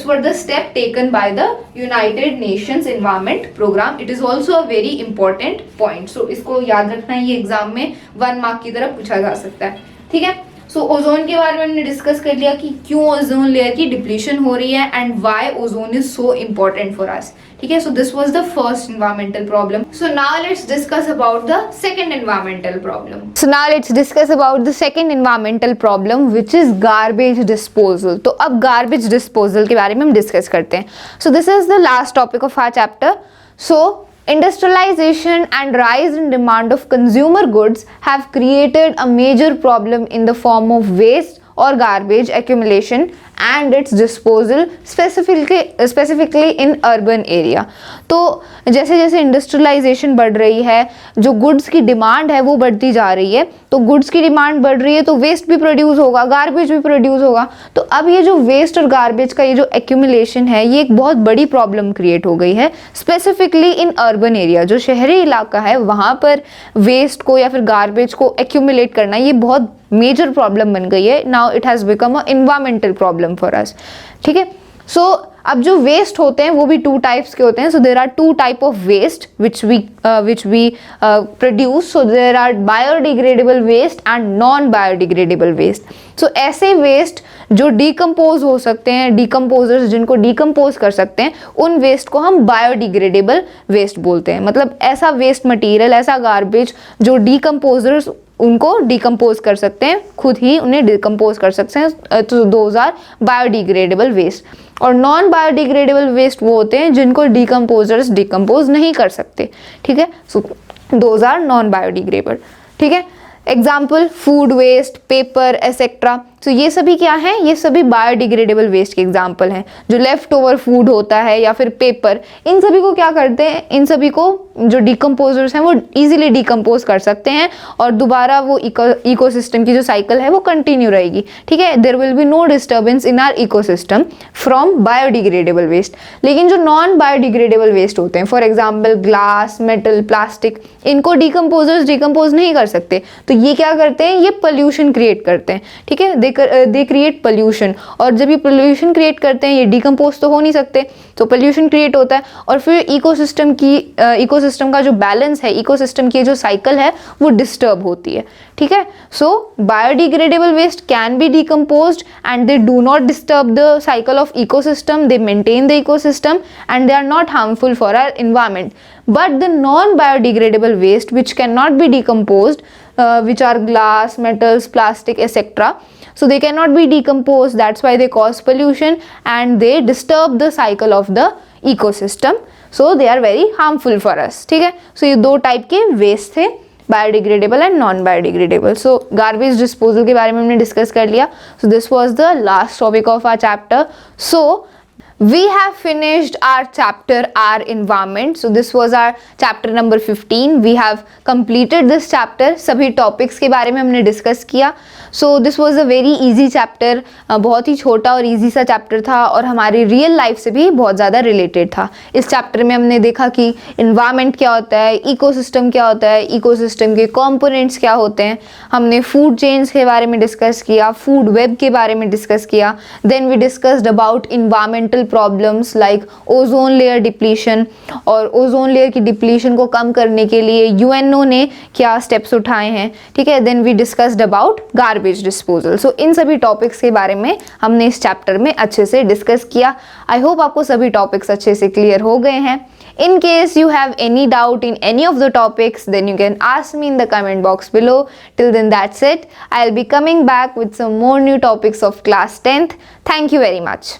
were the step taken by the United Nations Environment Program. It is also a very important point. So इसको याद रखना, ये exam में 1 mark की तरफ पूछा जा सकता है, ठीक है। सो ओजोन के बारे में हमने डिस्कस कर लिया कि क्यों ओजोन लेयर की डिप्लीशन हो रही है and why ozone is so important for us, ठीक है। So this was the first environmental problem. So now let's discuss about the second environmental problem. So now let's discuss about the second environmental problem which is garbage disposal. तो अब garbage disposal के बारे में हम discuss करते हैं। So this is the last topic of our chapter. So industrialization and rise in demand of consumer goods have created a major problem in the form of waste or garbage accumulation and its disposal specifically in urban area। तो जैसे जैसे industrialisation बढ़ रही है, जो goods की demand है वो बढ़ती जा रही है, तो गुड्स की डिमांड बढ़ रही है तो वेस्ट भी प्रोड्यूस होगा, गार्बेज भी प्रोड्यूस होगा। तो अब ये जो वेस्ट और गार्बेज का ये जो एक्यूमुलेशन है, ये एक बहुत बड़ी प्रॉब्लम क्रिएट हो गई है, स्पेसिफिकली इन अर्बन एरिया। जो शहरी इलाका है वहाँ पर वेस्ट को या फिर गार्बेज को एक्यूमुलेट करना ये बहुत मेजर प्रॉब्लम बन गई है। Now it has become a environmental problem for us, ठीक है। सो अब जो वेस्ट होते हैं वो भी 2 टाइप्स के होते हैं। So there are 2 type of waste which we produce. So there are biodegradable waste and non biodegradable waste. So ऐसे वेस्ट जो डिकम्पोज हो सकते हैं, डिकम्पोजर्स जिनको डिकम्पोज कर सकते हैं, उन वेस्ट को हम बायोडिग्रेडेबल वेस्ट बोलते हैं। मतलब ऐसा वेस्ट मटीरियल, ऐसा गार्बेज जो डिकम्पोजर्स उनको डिकम्पोज कर सकते हैं, खुद ही उन्हें डिकम्पोज कर सकते हैं, तो दोज आर बायोडिग्रेडेबल वेस्ट। और नॉन बायोडिग्रेडेबल वेस्ट वो होते हैं जिनको डिकम्पोजर्स डिकम्पोज नहीं कर सकते, ठीक है। So those are non biodegradable, ठीक है। Example food waste, paper etcetera. So ये सभी क्या हैं, ये सभी बायोडिग्रेडेबल वेस्ट के एग्जाम्पल हैं। जो लेफ्ट ओवर फूड होता है या फिर पेपर, इन सभी को क्या करते हैं, इन सभी को जो डिकम्पोजर्स हैं वो इजीली डिकम्पोज कर सकते हैं और दोबारा वो इकोसिस्टम की जो साइकिल है वो कंटिन्यू रहेगी, ठीक है। There will be no disturbance in our ecosystem from biodegradable waste. लेकिन जो नॉन बायोडिग्रेडेबल वेस्ट होते हैं, for example glass, metal, plastic, इनको डिकम्पोजर्स डिकम्पोज नहीं कर सकते, तो ये क्या करते हैं, ये पोल्यूशन क्रिएट करते हैं, ठीक है। दे क्रिएट पोल्यूशन, और जब ये पोल्यूशन क्रिएट करते हैं, ये डिकम्पोज तो हो नहीं सकते, तो पोल्यूशन क्रिएट होता है और फिर इकोसिस्टम का जो बैलेंस है, इकोसिस्टम की जो साइकिल है वो डिस्टर्ब होती है, ठीक है। So biodegradable waste can be decomposed and they do not disturb the cycle of ecosystem, they maintain the ecosystem and they are not harmful for our environment. But the non-biodegradable waste which cannot be decomposed, which are glass, metals, plastic, etc. So they cannot be decomposed, that's why they cause pollution and they disturb the cycle of the ecosystem. So they are very harmful for us, ठीक है। So ये दो type के waste थे, biodegradable and non biodegradable. So garbage disposal के बारे में हमने डिस्कस कर लिया। So this was the last topic of our chapter. So we have finished our chapter our environment. So this was our chapter number 15. we have completed this chapter. सभी topics के बारे में हमने discuss किया। So this was a very easy chapter. बहुत ही छोटा और easy सा chapter था और हमारी real life से भी बहुत ज़्यादा related था। इस chapter में हमने देखा कि environment क्या होता है, ecosystem क्या होता है, ecosystem के components क्या होते हैं, हमने food chains के बारे में discuss किया, food web के बारे में discuss किया, then we discussed about environmental problems like ozone layer depletion, और ओजोन लेयर की डिप्लीशन को कम करने के लिए यूएनओ ने क्या स्टेप्स उठाए हैं, ठीक है। Then we discussed about garbage disposal. So इन सभी टॉपिक्स के बारे में हमने इस चैप्टर में अच्छे से डिस्कस किया। आई होप आपको सभी टॉपिक्स अच्छे से क्लियर हो गए हैं। In case you have any doubt in any of the topics, then you can ask me in the comment box below. Till then, that's it. I'll be coming back with some more new topics of class 10th. Thank you very much.